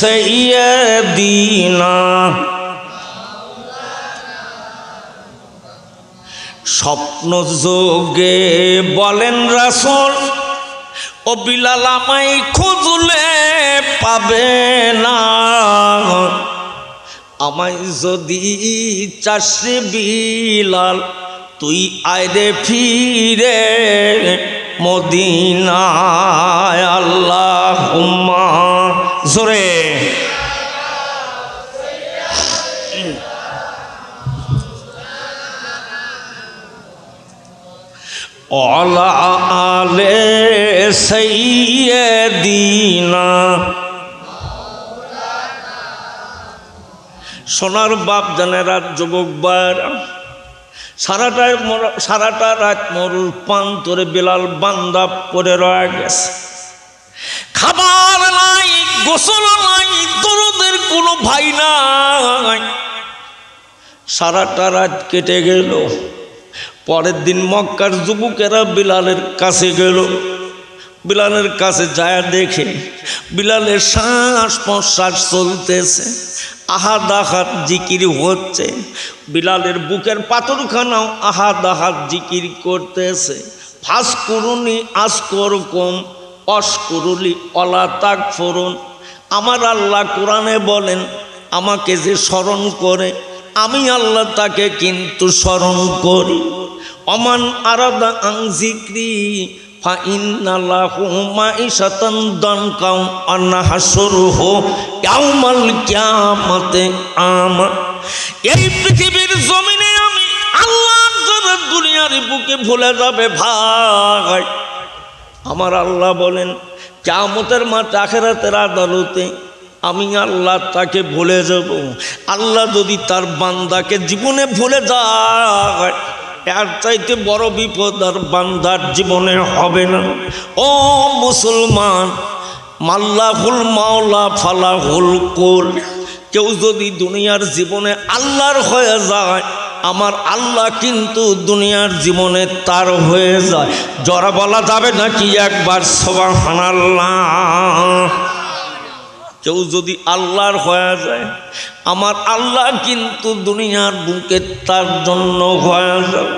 সাইয়্যিদিনা। স্বপ্ন যোগে বলেন রাসূল, ও বিলাল আমায় খুঁজলে পাবে না, আমায় যদি চাষে বিলাল তুই আইরে ফিরে মদিনায়। আল্লাহুম্মা জোরে আলা আলে সাইয়্যিদিনা। সোনার বাপ জানেরা, যুবক ভাইয়েরা, সারাটা রাত মরুর প্রান্তরে বিলাল বান্দা পড়ে রয়ে গেছে। খাবার নাই, গোসল নাই, দরদের কোনো ভাই নাই। সারাটা রাত কেটে গেল। পরের দিন মক্কার যুবকেরা বিলালের কাছে গেল। বিলালের কাছে যায় দেখে বিলালের শ্বাস প্রশ্বাস চলতেছে, আহাদ আহাদ জিকির হচ্ছে। বিলালের বুকের পাথরখানাও আহাদ আহাদ জিকির করতেছে। ফাসকুরুনি আশকুরকুম অশকুরুলি ওয়ালা তাকফুরুন। আমার আল্লাহ কোরআনে বলেন, আমাকে যে স্মরণ করে আমি আল্লাহ তাকে কিন্তু স্মরণ করি। অমান আরাদা আন যিকরি ফাইন্না লাহু মাঈশাতান দানকা ওয়া নাহশুরুহু ইয়াউমাল কিয়ামাতি আমা। এই পৃথিবীর জমিনে আমি আল্লাহ যারা দুনিয়ার বুকে ভুলে যাবে ভাই, আমার আল্লাহ বলেন কিয়ামতের মাঠে আখিরাতের আদালতে আমি আল্লাহ তাকে ভুলে যাব। আল্লাহ যদি তার বান্দাকে জীবনে ভুলে যায়, এর চাইতে বড় বিপদ আর বান্দার জীবনে হবে না। ও মুসলমান, মাল্লাহুল মাওলা ফালাহুল কুল। কেউ যদি দুনিয়ার জীবনে আল্লাহর হয়ে যায়, আমার আল্লাহ কিন্তু দুনিয়ার জীবনে তার হয়ে যায়। জরা বলা যাবে নাকি একবার সুবহানাল্লাহ? কেউ যদি আল্লাহর হয়ে যায়, আমার আল্লাহ কিন্তু দুনিয়ার বুকে তার জন্য হয়ে যায়।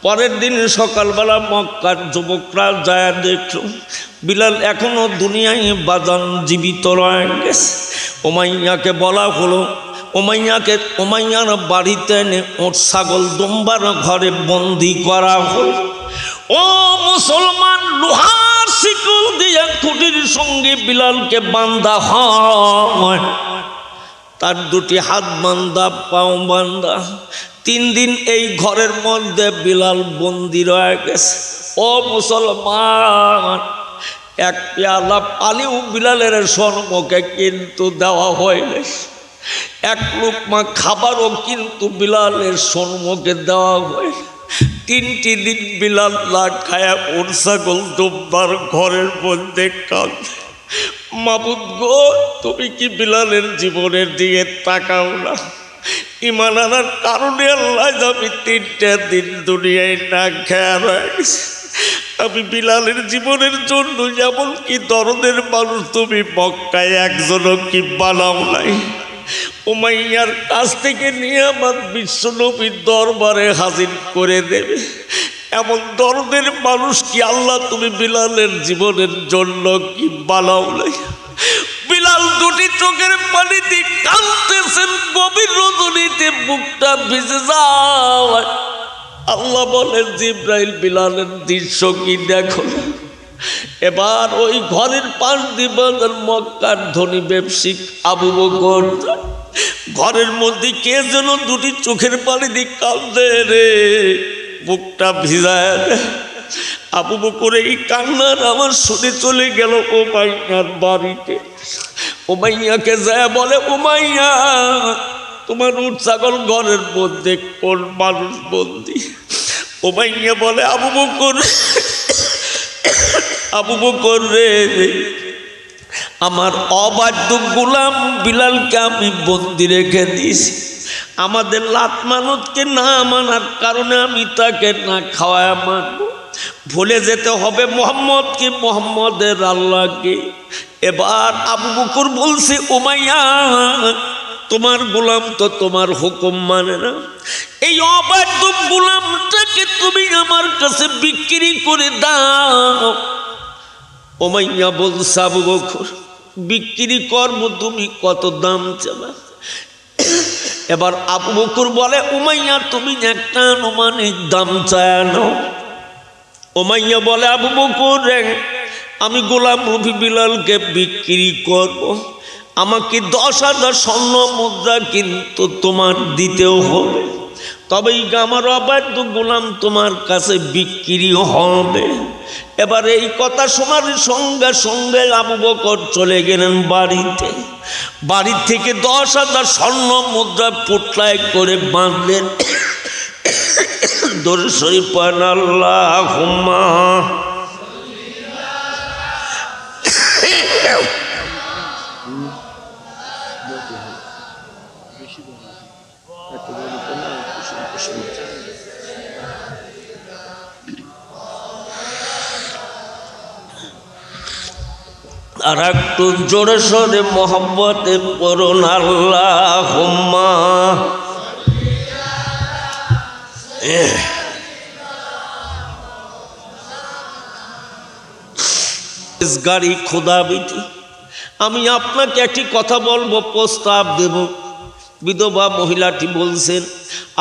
পরের দিন সকালবেলা মক্কার যুবকরা যায় দেখল বিলাল এখনো দুনিয়ায় বাজান জীবিত রয়ে গেছে। উমাইয়াকে বলা হলো, উমাইয়ার বাড়িতে এনে ওর ছাগল দুম্বার ঘরে বন্দি করা হল। ও মুসলমান, লোহার শিকল দিয়ে খুঁটির সঙ্গে বিলালকে বান্ধা হয়। তার দুটি হাত বান্ধা, পাও বান্ধা। 3 দিন এই ঘরের মধ্যে বিলাল বন্দি রয়ে গেছে। ও মুসলমান, এক পেয়ালা পানিও বিলালের সম্মুখে কিন্তু দেওয়া হয়নি। এক লোকমা খাবারও কিন্তু বিলালের সম্মুখে দেওয়া হয়। 3টি দিন বিলাল না খায়া ওর ছাগল দুম্বার ঘরের মধ্যে কাঁদে। মাবুদ গো, তুমি কি বিলালের জীবনের দিকে তাকাও না? ঈমান আনার কারণে আল্লাহ আমি 3টা দিন দুনিয়ায় না খেয়া রয়েছি। আমি বিলালের জীবনের জন্য যেমন কি দরদের মানুষ তুমি মক্কায় একজনও কি বানাও নাই। উমাইয়ার কাছ থেকে নিয়ে আমার বিশ্বনবীর দরবারে হাজির করে দেবে এমন দরদের মানুষ কি আল্লাহ তুমি বিলালের জীবনের জন্য কি বানাও নাই? বিলাল দুটি চোখের পানিতে কাঁদতেছেন, গভীর রজনীতে বুকটা ভিজে যায়। আল্লাহ বলেন জিব্রাইল, বিলালের দৃশ্য কি দেখো। এবার ওই ঘরের পাশ দিয়ে মক্কার ধনী ব্যবসায়িক আবু বকর ঘরের মধ্যে কে যেন দুটি চোখের পানি দিয়ে কাঁদে রে, বুকটা ভিজায়। আবু বকর এই কান্নার আমার শুনে চলে গেল উমাইয়ার বাড়িতে। উমাইয়াকে যায় বলে, উমাইয়া তোমার উট ছাগল ঘরের মধ্যে কোন মানুষ বন্দি? উমাইয়া বলে, আবু বকর রে, আমার অবাধ্য গোলাম বিলালকে আমি বন্দি রেখে দিয়েছি। আমাদের লাত মানতকে না মানার কারণে আমি তাকে না খাওয়ায় মানব। ভুলে যেতে হবে মোহাম্মদকে, মোহাম্মদের আল্লাহকে। এবার আবু বকর বলছে, উমাইয়া তোমার গোলাম তো তোমার হুকুম মানে না। এই অবাধ্য গোলামটাকে তুমি আমার কাছে বিক্রি করে দাও। উমাইয়া বলছে, আবু বকর বিক্রি করবো, তুমি কত দাম চাবা? এবার আবু বকর বলে, উমাইয়া তুমি একটা আনুমানিক দাম চায় নাও। উমাইয়া বলে, আবু বকর আমি গোলাম রূপী বিলালকে বিক্রি করব, আমাকে 10,000 স্বর্ণ মুদ্রা কিন্তু তোমার দিতেও হবে, তবেই আমার অবাধ্য গোলাম তোমার কাছে বিক্রি হবে। এবার এই কথা শোনার সঙ্গে সঙ্গে আবু বকর চলে গেলেন বাড়িতে। বাড়ি থেকে 10,000 স্বর্ণ মুদ্রা পুটলায় করে বাঁধলেন। দরুদ শরীফ পড়েন আল্লাহুম্মা। আর একটু জোরে সোরে মোহাম্মতে পড়ুন আল্লাহুম্মা। গাড়ি খোদা বিধি, আমি আপনাকে একটি কথা বলবো, প্রস্তাব দেব। বিধবা মহিলাটি বলছেন,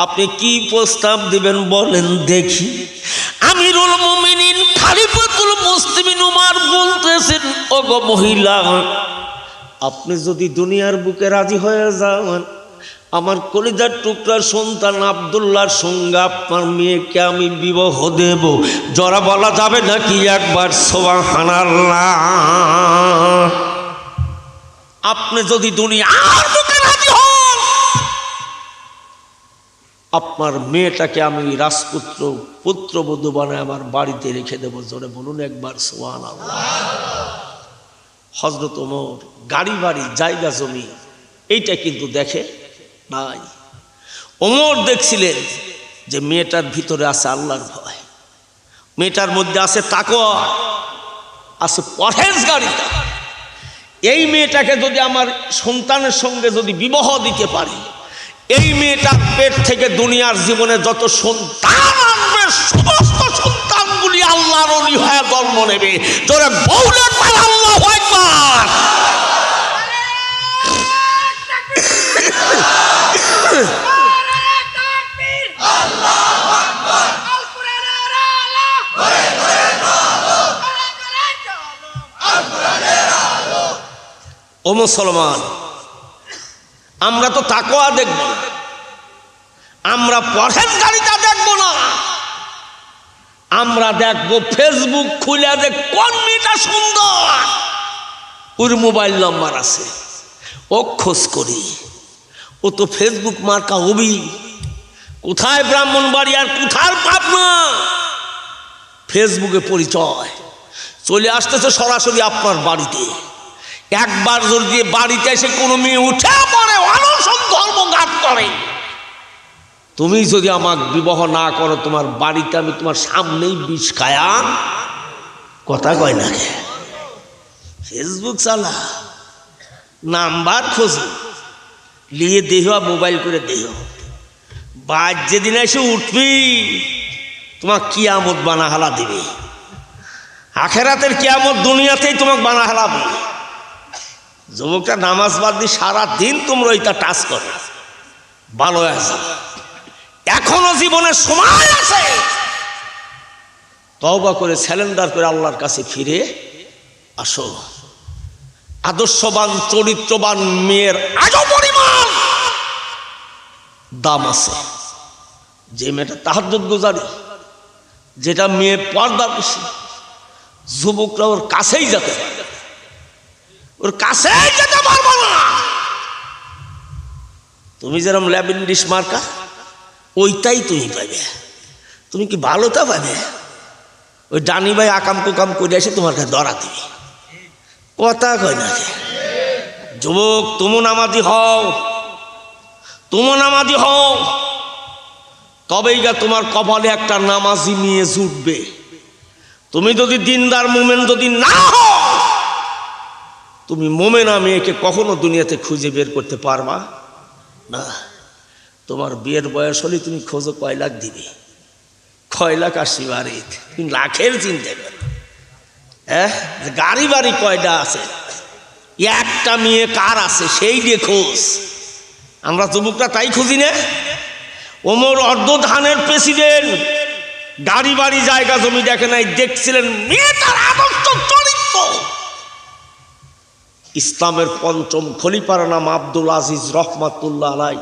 আপনি কি প্রস্তাব দিবেন বলেন দেখি। আমিরুল মুমিনিন খলিফাতুল মুসলিমিন উমর বলতেছেন, ওগো মহিলা, আপনি যদি দুনিয়ার বুকে রাজি হয়ে যান, আমার কলিজার টুকরার সন্তান আব্দুল্লাহর সঙ্গে আপনার মেয়েকে আমি বিবাহ দেব। জরা বলা যাবে নাকি একবার সুবহানাল্লাহ? আপনি যদি দুনিয়ার বুকে রাজি হন, আপনার মেয়েটাকে আমি রাজপুত্র পুত্রবধূ বানায় আমার বাড়িতে রেখে দেব। জোরে বলুন একবার সুবহানাল্লাহ। হযরত ওমর গাড়ি বাড়ি জায়গা জমি এইটা কিন্তু দেখে নাই। ওমর দেখছিলেন যে মেয়েটার ভিতরে আছে আল্লাহর ভয়, মেয়েটার মধ্যে আছে তাকওয়া, আছে পরহেজগারিতা। এই মেয়েটাকে যদি আমার সন্তানের সঙ্গে যদি বিবাহ দিতে পারি, এই মেয়েটার পেট থেকে দুনিয়ার জীবনে যত সন্তান আসবে সমস্ত সন্তানগুলি আল্লাহর ওলি হয়ে জন্ম নেবে। জোরে বলেন আল্লাহু আকবার। ও মুসলমান, আমরা তো তাকওয়া দেখব না, আমরা পরহেজগারিতা দেখব না, আমরা দেখব ফেসবুক খুলে যে কোন মেয়েটা সুন্দর, ওর মোবাইল নাম্বার আছে, ও খোঁজ করি। ও তো ফেসবুক মার্কা হবি, কোথায় ব্রাহ্মণবাড়ি আর কোথায় পাবনা, ফেসবুকে পরিচয় চলে আসতেছে সরাসরি আপনার বাড়িতে। একবার যদি বাড়িতে এসে কোনো মেয়ে উঠে পড়ে অনশন ধর্মঘাত করে, তুমি যদি আমাকে বিবাহ না করো, তোমার বাড়িতে আমি তোমার সামনেই বিষ খায়া, কথা কয় না কে? ফেসবুক চালা, নাম্বার খোঁজ নিয়ে দেহ, মোবাইল করে দেহ, বাদ যেদিন এসে উঠবি তোমার কিয়ামত বানা হালা দিবে। আখেরাতের কিয়ামত দুনিয়াতেই তোমাকে বানা হালাবে। যুবকটা নামাজ বাদ দিয়ে সারাদিন তোমরা ওইটা টাচ করে ভালো আছে, এখনো জীবনের সময় আছে, তওবা করে স্যালেন্ডার করে আল্লাহর কাছে ফিরে আসো। আদর্শবান চরিত্রবান মেয়ের আজও পরিমাণ দাম আছে। যে মেয়েটা তাহাজ্জুদ গুজারি, যেটা মেয়ে পর্দা বেশি, যুবকরা ওর কাছেই যেতে পারে, ওর কাছেই যেতে পারবো না। তুমি যেরকম ল্যাবেন্ডিস মার্কা, ওইটাই তুমি পাবে। তুমি কি ভালোটা পাবে? ওই ডানি ভাই আকাম কুকাম করে এসে তোমার কাছে ধরা দিবি, কথা কয় না। যুবক, তুমি নামাজি হও, তুমি নামাজি হও, তবেই গা তোমার কপালে একটা নামাজি নিয়ে জুটবে। তুমি যদি দিনদার মোমেন যদি না হও, তুমি মোমেনা মেয়েকে কখনো দুনিয়াতে খুঁজে বের করতে পারবা না। তোমার বিয়ের বয়স হলে তুমি খোঁজো কয় লাখ দিবে, কয় লাখ আসি বাড়ি, তুমি লাখের চিন্তা করো। হ্যাঁ, গাড়ি বাড়ি কয়টা আছে, একটা মেয়ে কার আছে সেই দিয়ে খোঁজ। আমরা যুবকরা তাই খুঁজি না। ওমর অর্ধধানের প্রেসিডেন্ট, গাড়ি বাড়ি জায়গা জমি দেখে নাই, দেখছিলেন মেয়েটার আদর্শ চরিত্র। ইসলামের পঞ্চম খলিফার নাম আব্দুল আজিজ রহমাতুল্লাহ আলাই।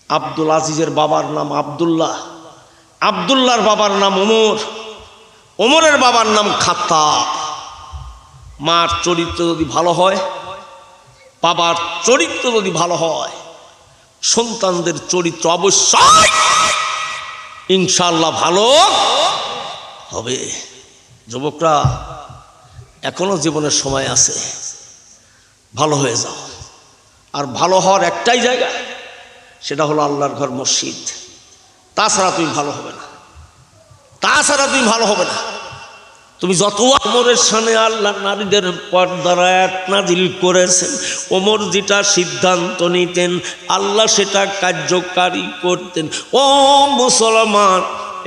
আব্দুল আজিজের বাবার নাম আব্দুল্লাহ, আব্দুল্লাহর বাবার নাম ওমর, ওমরের বাবার নাম খাত্তাব। মার চরিত্র যদি ভালো হয়, বাবার চরিত্র যদি ভালো হয়, সন্তানদের চরিত্র অবশ্যই ইনশাআল্লাহ ভালো হবে। যুবকরা, এখনো জীবনের সময় আছে, ভালো হয়ে যাও। আর ভালো হওয়ার একটাই জায়গা, সেটা হলো আল্লাহর ঘর মসজিদ। তাছাড়া তুমি ভালো হবে না, তাছাড়া তুমি ভালো হবে না। তুমি যত ওমরের সামনে আল্লাহ নারীদের পর্দার আয়াত নাযিল করেছেন, ওমর যেটা সিদ্ধান্ত নিতেন আল্লাহ সেটা কার্যকারী করতেন। ও মুসলমান,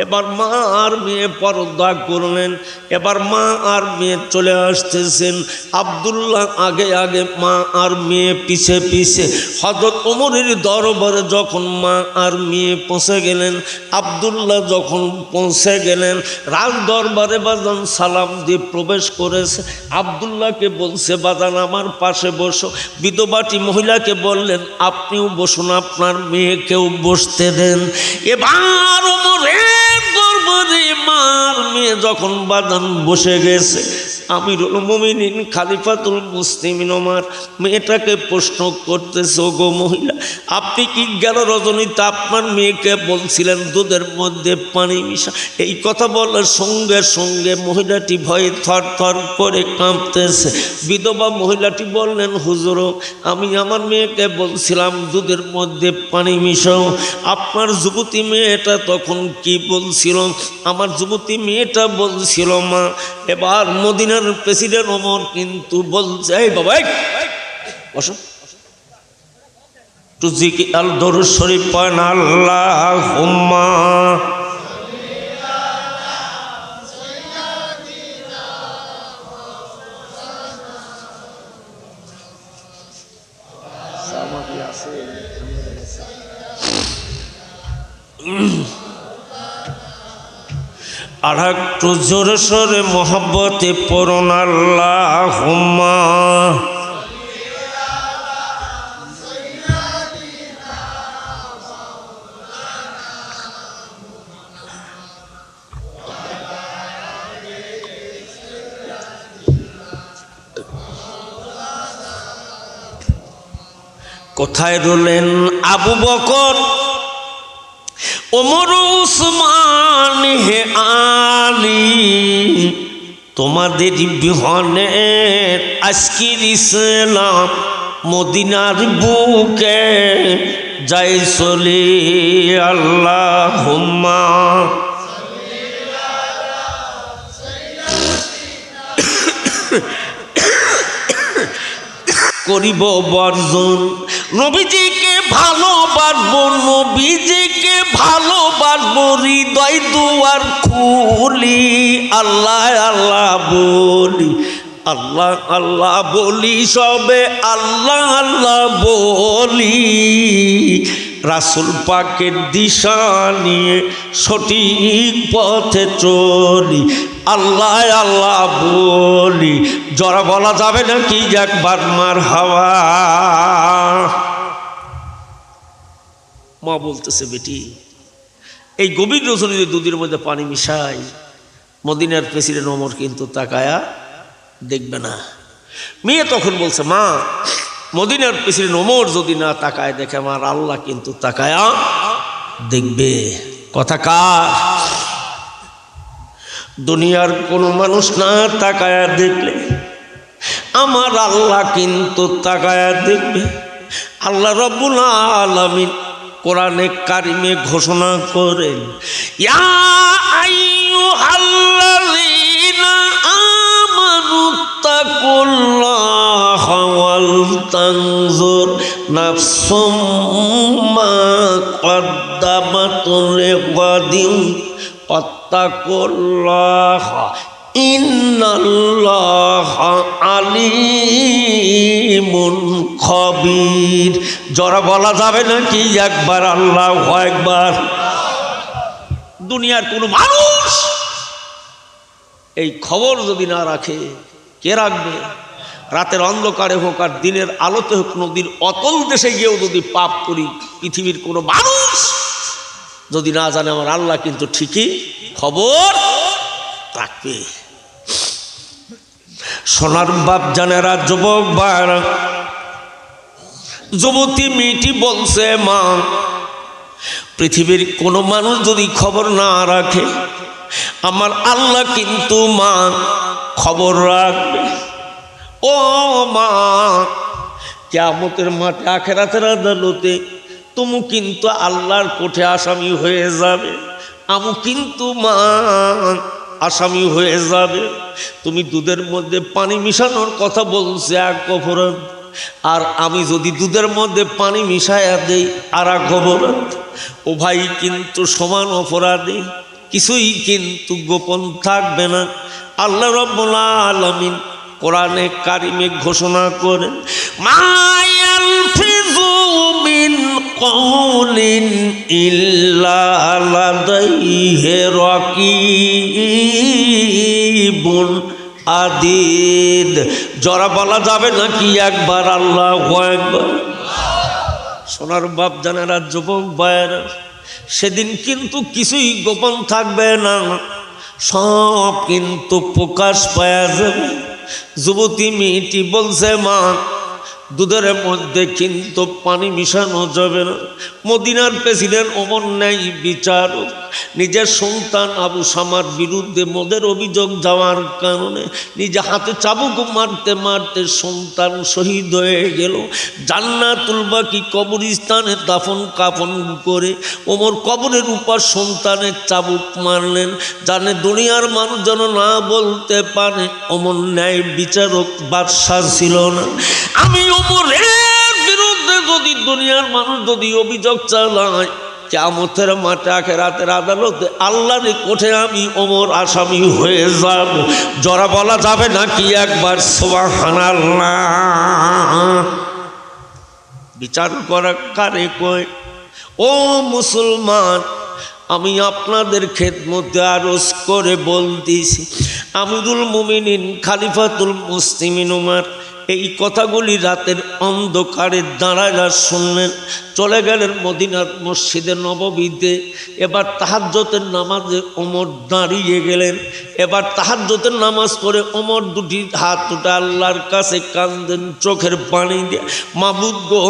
এবার মা আর মেয়ে পর্দা করলেন। এবার মা আর মেয়ে চলে আসতেছেন। আব্দুল্লাহ আগে আগে, মা আর মেয়ে পিছে পিছে। হযরত ওমরের দরবারে যখন মা আর মেয়ে পৌঁছে গেলেন, আব্দুল্লাহ যখন পৌঁছে গেলেন, রাজ দরবারে বাজান সালাম দিয়ে প্রবেশ করেছে। আব্দুল্লাহকে বলছে, বাজান আমার পাশে বসো। বিধবাটি মহিলাকে বললেন, আপনিও বসুন, আপনার মেয়েকেও বসতে দেন। এবার ওমরের দরবারে মার মেয়ে যখন বাজান বসে গেছে, আমিরুল মুমিনিন খলিফাতুল মুসলিমিন ওমর মেয়েটাকে প্রশ্ন করতেছে, গো মহিলা, আপনি কি গেল রজনীতে আপনার মেয়েকে বলছিলেন দুধের মধ্যে পানি মিশা? এই কথা বলার সঙ্গে সঙ্গে মহিলাটি ভয়ে থর থর করে কাঁপতেছে। বিধবা মহিলাটি বললেন, হুজুর, আমি আমার মেয়েকে বলছিলাম দুধের মধ্যে পানি মিশাও। আপনার যুবতী মেয়েটা তখন কি বলছিল? আমার যুবতী মেয়েটা বলছিল মা। এবার মদিনার প্রেসিডেন্ট ওমর কিন্তু বলছে, এই বাবা বসো, একটু জিকির আল দরুদ শরীফ পড়েন, আল্লাহুম্মা আর একটু জোরে সোরে মোহাব্বতে পড়ুন, আল্লাহুম্মা। কোথায় রইলেন আবু বকর, ওমর, উসমান, হে আলী? তোমাদের বিহনে আজকের ইসলাম মদিনার বুকে যাই চলে, আল্লাহুম্মা। করিব বর্জন, নবীজিকে ভালোবাসবো, নবীজিকে ভালোবাসবো, হৃদয় দুয়ার খুলি, আল্লাহ আল্লাহ বলি, আল্লাহ আল্লাহ বলি, সবে আল্লাহ আল্লাহ বলি। রাসূল পাকের দিশা নিয়ে সঠিক পথে চলি, আল্লাহ আল্লাহ বলি। জরা বলা যাবে নাকি একবার মারহাবা? মা বলতেছে, বেটি, এই গভীর রজনীতে দুধের মধ্যে পানি মিশাই, মদিনার প্রেসিডেন্ট ওমর কিন্তু তাকায়া দেখবে না। মেয়ে তখন বলছে, মা, মদিনার প্রেসিডেন্ট ওমর যদি না তাকায় দেখে, আমার আল্লাহ কিন্তু তাকায়া দেখবে। কথা কার? দুনিয়ার কোন মানুষ না তাকায়া দেখলে আমার আল্লাহ কিন্তু তাকায়া দেখবে। আল্লাহ রাব্বুল আলামিন কোরআনে কারিমে ঘোষণা করেন, ইয়া আইয়ুহাল্লাযীনা আমানু তাকুল্লাহা ওয়াল তানজুর নাফসুম মা কদ্দামাত লিগাদিন ওয়াত্তাকুল্লাহা ইন্নাল্লাহা আলিমুন খবীর। জরা বলা যাবে নাকি একবার আল্লাহু আকবার? দুনিয়ার কোনো মানুষ এই খবর যদি না রাখে, কে রাখবে? রাতের অন্ধকারে হোক আর দিনের আলোতে হোক, নদীর অতল দেশে গিয়েও যদি পাপ করি, পৃথিবীর কোনো মানুষ যদি না জানে, আমার আল্লাহ কিন্তু ঠিকই খবর রাখবে। সোনার বাপ জানেরা, যুবক ভাইরা, যুবতী মেয়েটি বলছে, মা, পৃথিবীর কোনো মানুষ যদি খবর না রাখে, আমার আল্লাহ কিন্তু মা খবর রাখবে। ও মা, কিয়ামতের মাঠে আখিরাতের আদালতে তুমি কিন্তু আল্লাহর কোঠে আসামি হয়ে যাবে, আমি কিন্তু মা আসামি হয়ে যাবে। তুমি দুধের মধ্যে পানি মিশানোর কথা বলছে এক অপরাধ, আর আমি যদি দুধের মধ্যে পানি মিশাইয়া দেই আর এক অপরাধ। ও ভাই কিন্তু সমান অপরাধী। কিছুই কিন্তু গোপন থাকবে না। আল্লাহ রাব্বুল আলামিন কোরআনে কারিমে ঘোষণা করেন, মা ইয়ালফিযু মিন কওলিন ইল্লা লাদাইহি রাকীবুন আতীদ। জরা বলা যাবে নাকি একবার আল্লাহু আকবার? সোনার বাপ জানেরা, যুবক ভাইয়েরা, সেদিন কিন্তু কিছুই গোপন থাকবে না, সব কিন্তু প্রকাশ পাওয়া যাবে। যুবতী মেয়েটি বলছে, মা দুধের মধ্যে কিন্তু পানি মিশানো যাবে না। মদিনার প্রেসিডেন্ট ওমর ন্যায় বিচারক নিজের সন্তান আবু শামার বিরুদ্ধে মদের অভিযোগ যাওয়ার কারণে নিজে হাতে চাবুক মারতে মারতে সন্তান শহীদ হয়ে গেল। জান্নাতুল বাকি কবরস্থানে দাফন কাফন করে ওমর কবরের উপর সন্তানের চাবুক মারলেন, জানে দুনিয়ার মানুষ যেন না বলতে পারে ওমর ন্যায় বিচারক বাদশা ছিল না। আমি ওমরের বিরুদ্ধে যদি দুনিয়ার মানুষ যদি অভিযোগ চালায়, কিয়ামতের মাঠে আখিরাতের আদালতে আল্লাহর কোঠে আমি ওমর আসামি হয়ে যাব। জরা বলা যাবে নাকি একবার সুবহানাল্লাহ? বিচার করা কারে কয়? ও মুসলমান, আমি আপনাদের খেদমতে আরজ করে বলতেছি, আমিরুল মুমিনিন খলিফাতুল মুসলিমিন ওমর এই কথাগুলি রাতের অন্ধকারে দাঁড়াইয়া শুনলেন। চলে গেলেন মদিনার মসজিদে নববীতে। এবার তাহাজ্জুদের নামাজে ওমর দাঁড়িয়ে গেলেন। এবার তাহাজ্জুদের নামাজ পড়ে ওমর দুটি হাত উঠে আল্লাহর কাছে কান্দেন চোখের পানি দিয়ে, মাবুদ গো,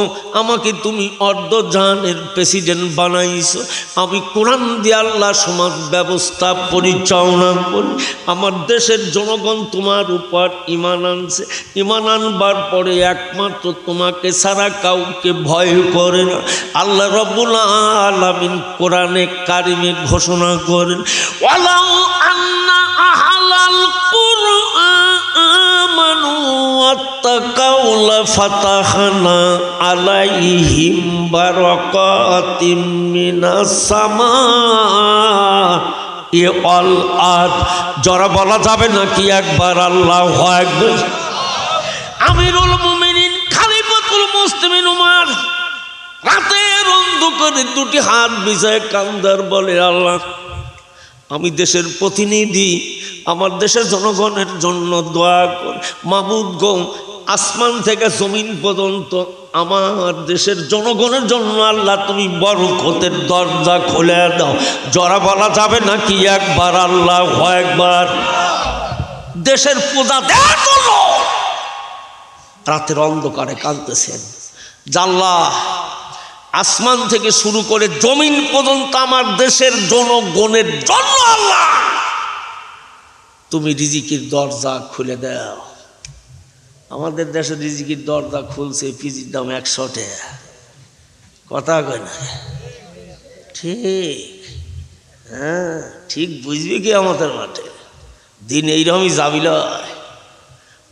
আমাকে তুমি অর্ধজাহানের প্রেসিডেন্ট বানাইছো। আমি কোরআন দিয়ে আল্লাহ সমাজ ব্যবস্থা পরিচালনা করি। আমার দেশের জনগণ তোমার উপর ঈমান আনছে। ঈমান আনবার পরে একমাত্র তোমাকে ছাড়া কাউকে ভয় করে না। আল্লাহ রাব্বুল আলামিন কোরআনে কারিমে ঘোষণা করেন, ওয়ালাউ আন্না আহলাল কুরআমানু ওয়াত্তাকাউ লাফাতাহনা আলাইহিম বারাকাতিম মিনাস সামাই ওয়াল আরদ। জরা বলা যাবে নাকি একবার আল্লাহু আকবার? আমিরুল মুমিনিন খলিফাতুল মুসলিমিন ওমর রাতের অন্ধকারে দুটি হাত বিছায় কান্দার বলে, আল্লাহ, আমি দেশের প্রতিনিধি, আমার দেশের জনগণের জন্য দোয়া কর। মাবুদ গো, আসমান থেকে জমিন পর্যন্ত আমার দেশের জনগণের জন্য আল্লাহ তুমি বরকতের দরজা খুলে দাও। জরা বলা যাবে নাকি একবার আল্লাহু আকবার? দেশের পূজা দেওয়ার জন্য রাতের অন্ধকারে কাঁদতেছেন, আল্লাহ, আসমান থেকে শুরু করে জমিন পর্যন্ত আমার দেশের জনগণের জন্য আল্লাহ তুমি রিজিকের দরজা খুলে দাও। আমাদের দেশে রিজিকের দরজা খুলছে, পিজির দাম 100 টাকা। কথা কয় না? ঠিক, হ্যাঁ, ঠিক বুঝবি কি আমাদের মাঠে দিন এইরকমই যাবিল,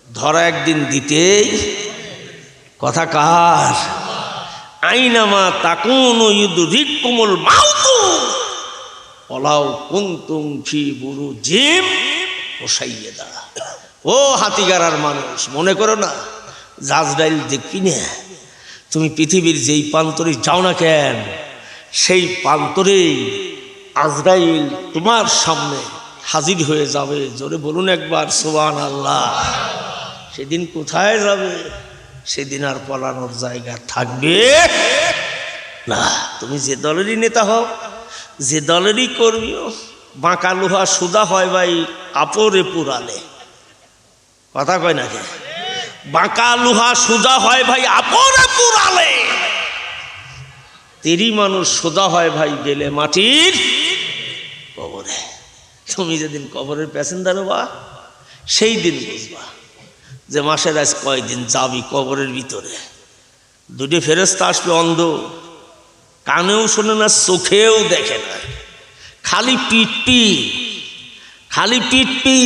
ধরা একদিন দিতেই। কথা কার? আইনামা তাকুনু ইউদরিকুমুল মাউতু ওয়ালাউ কুনতুম ফি বুরুজিম মুশাইয়াদা। ও হাতিগারার মানুষ, মনে করো না আজরাইল দেখবি না? তুমি পৃথিবীর যেই প্রান্তরে যাও না কেন, সেই প্রান্তরেই আজরাইল তোমার সামনে হাজির হয়ে যাবে। জোরে বলুন একবার সুবহানাল্লাহ। সেদিন কোথায় যাবে? সেদিন আর পলানোর জায়গা থাকবে না। তুমি যে দলেরই নেতা হও, যে দলেরই কর্মী হও, বাঁকা লোহা সোজা হয় ভাই কাপড়ে পুরালে। কথা কয় নাকি? বাঁকা লোহা সোজা হয় ভাই আপরে পুরালে। তেরি মানুষ সোজা হয় ভাই গেলে মাটির কবরে। তুমি যেদিন কবরের প্যাসেঞ্জার হবা, সেই দিন বুঝবা যে মাসের আজ কয়দিন যাবি কবরের ভিতরে। দুটি ফেরেশতা আসবে, অন্ধ, কানেও শোনে না, চোখেও দেখে না, খালি পিটপি, খালি পিটপি।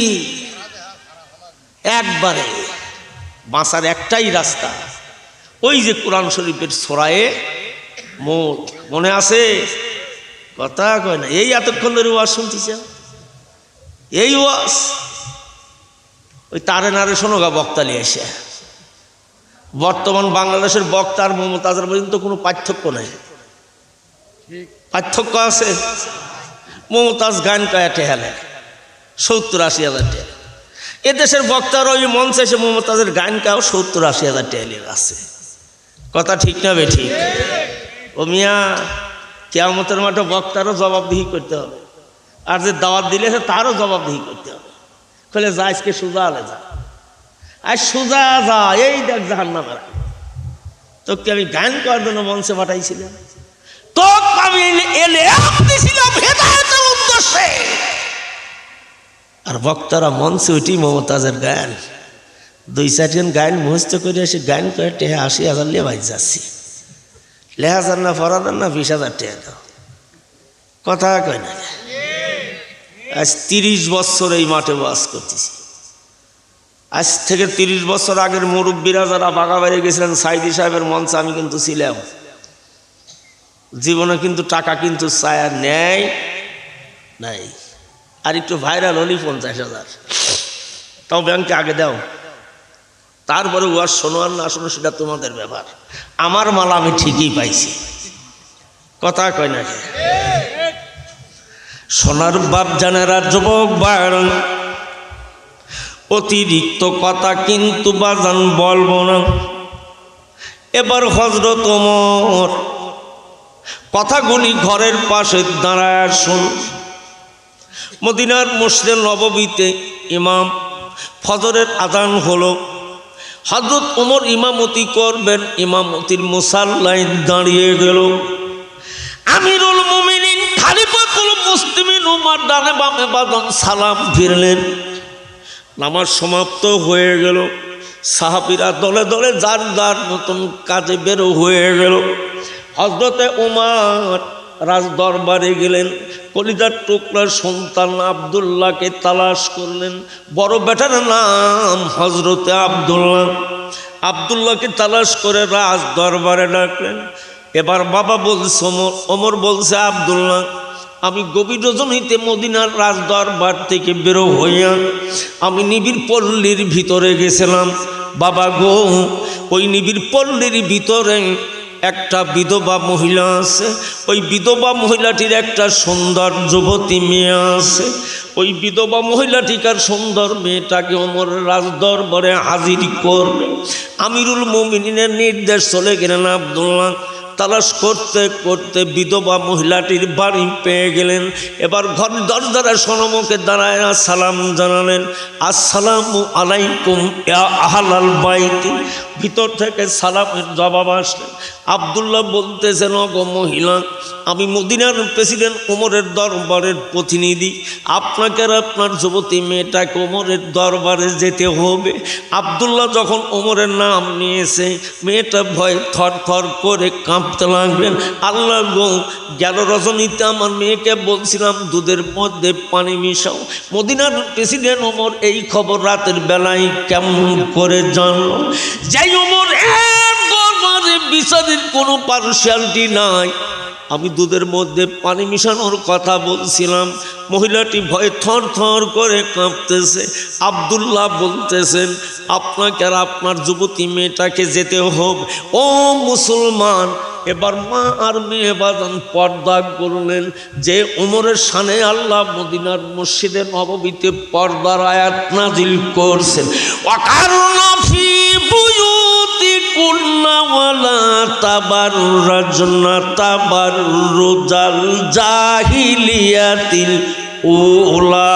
একবারে বাঁচার একটাই রাস্তা, ওই যে কোরআন শরীফের সূরায়ে মুলক, মনে আছে? কথা কয় না। এই এতক্ষণ ধরে ওয়াজ শুনতেছে, এই ওয়াজ ওই তারে নারে শোনোগা বক্তালি এসে। বর্তমান বাংলাদেশের বক্তা আর মমতাজের পর্যন্ত কোনো পার্থক্য নাই। পার্থক্য আছে। মমতাজ গান কয়াটে হেলে 70-80 হাজার টাকা। এদেশের বক্তারা ওই মঞ্চে এসে মমতাজের গান কাও 70-80 হাজার টাকা আছে। কথা ঠিক না বে ঠিক? ও মিয়া, কিয়ামতের মাঠে বক্তারও জবাবদিহি করতে হবে, আর যে দাওয়াত দিলে তারও জবাবদিহি করতে হবে। বলে যা আজকে সোজা আলে যা, আর সোজা যা, এই দেখ জাহান্নামের। তোকে আমি গান করার জন্য মঞ্চে পাঠাইছিলাম, তোকে আমি এলেম দিছিলাম হেদায়েতের উদ্দেশ্যে। আর বক্তারা মঞ্চে উঠি মমতাজের গান 2-4 জন গান মুহস্ত করে এসে গান করে 80,000 লিয়ে বাইর যাচ্ছি। 1,000 না ফরাদার না 20,000 টাকা দাও। কথা কয় না। আজ 30 বছর এই মাঠে বাস করতেছি। আজ থেকে 30 বছর আগের মুরব্বীরা যারা বাগাবাড়ি গেছিলেন সাইদি সাহেবের মঞ্চে আমি কিন্তু ছিলাম। জীবনে কিন্তু টাকা কিন্তু চায়া নেয় নাই। আর একটু ভাইরাল হলি 50,000, তাও ব্যাংকে আগে দাও। তারপরে ওয়াজ শোনো আর না শোনো সেটা তোমাদের ব্যাপার। আমার মাল আমি ঠিকই পাইছি। কথা কয় না। সোনার বাপ জানেরা যুবক বাড়ান, অতিরিক্ত কথা কিন্তু বাজান বলবো না। এবার হযরত ওমর কথাগুলি ঘরের পাশে দাঁড়ায় শুন। মদিনার মসজিদে নববীতে ইমাম ফজরের আযান হলো। হযরত ওমর ইমামতি করবেন, ইমামতির মুসাল্লায় দাঁড়িয়ে গেল। আমিরুল মুমিনিন খলিফাতুল মুসলিমিন ওমর ডানে বামে বাজন সালাম ফিরলেন। নামাজ সমাপ্ত হয়ে গেল। সাহাবীরা দলে দলে যার যার মতন কাজে বের হয়ে গেল। হযরতে ওমর রাজ দরবারে গেলেন। কলিজার টুকরার সন্তান আব্দুল্লাহকে তালাশ করলেন। বড় বেটার নাম হযরতে আব্দুল্লাহ। আব্দুল্লাহকে তালাশ করে রাজ দরবারে ডাকলেন। এবার বাবা বলছে ওমর বলছে, আব্দুল্লাহ, আমি গভীর রজনীতে মদিনার রাজ দরবার থেকে বেরো হইয়া আমি নিবিড় পল্লীর ভিতরে গেছিলাম। বাবা গো, ওই নিবিড় পল্লীর ভিতরে একটা বিধবা মহিলা আছে। ওই বিধবা মহিলাটির একটা সুন্দর যুবতী মেয়ে আছে। ওই বিধবা মহিলাটিকার সুন্দর মেয়েটাকে ওমর রাজ দরবারে হাজির করবে। আমিরুল মুমিনিনের নির্দেশ চলে গেলেন। আব্দুল্লাহ তালাশ করতে করতে বিধবা মহিলাটির বাড়ি পেয়ে গেলেন। এবার ঘর দরজার সম্মুখে দাঁড়ায় সালাম জানালেন, আসসালামু আলাইকুম ইয়া আহলাল বাইতি। ভিতর থেকে সালামের জবাব আসলেন। আব্দুল্লাহ বলতেছেন, ওগো মহিলা, আমি মদিনার প্রেসিডেন্ট ওমরের দরবারের প্রতিনিধি। আপনাকে আর আপনার যুবতী মেয়েটাকে ওমরের দরবারে যেতে হবে। আব্দুল্লাহ যখন ওমরের নাম নিয়েছে, মেয়েটা ভয় থর থর করে কাঁপতে লাগলেন। আল্লাহ গো, গেল রজনীতে আমার মেয়েকে বলছিলাম দুধের মধ্যে পানি মিশাও। মদিনার প্রেসিডেন্ট ওমর এই খবর রাতের বেলায় কেমন করে জানলো? যাই ওমর বিচারের কোনো পার্সিয়ালিটি নাই। আমি দুধের মধ্যে পানি মিশানোর কথা বলছিলাম। মহিলাটি ভয়ে থর থর করে কাঁপতেছে। আব্দুল্লাহ বলতেছেন, আপনাকে আর আপনার যুবতী মেয়েটাকে যেতে হবে। ও মুসলমান, এবার মা আর মেয়ে বাজান পর্দা করলেন যে ওমরের শানে আল্লাহ মদিনার মসজিদে নববীতে পর্দার আয়াত নাজিল করছেন। ওয়াকারনা ফি বুয়ুতিকুন্না ওয়ালা তাবাররাজনা তাবাররুজাল জাহিলিয়াতিল উলা।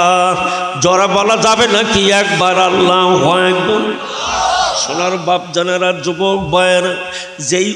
জরা বলা যাবে নাকি একবার আল্লাহু আকবার? সোনার বাপ জানেরা, যুবক ভাইয়েরা, যেই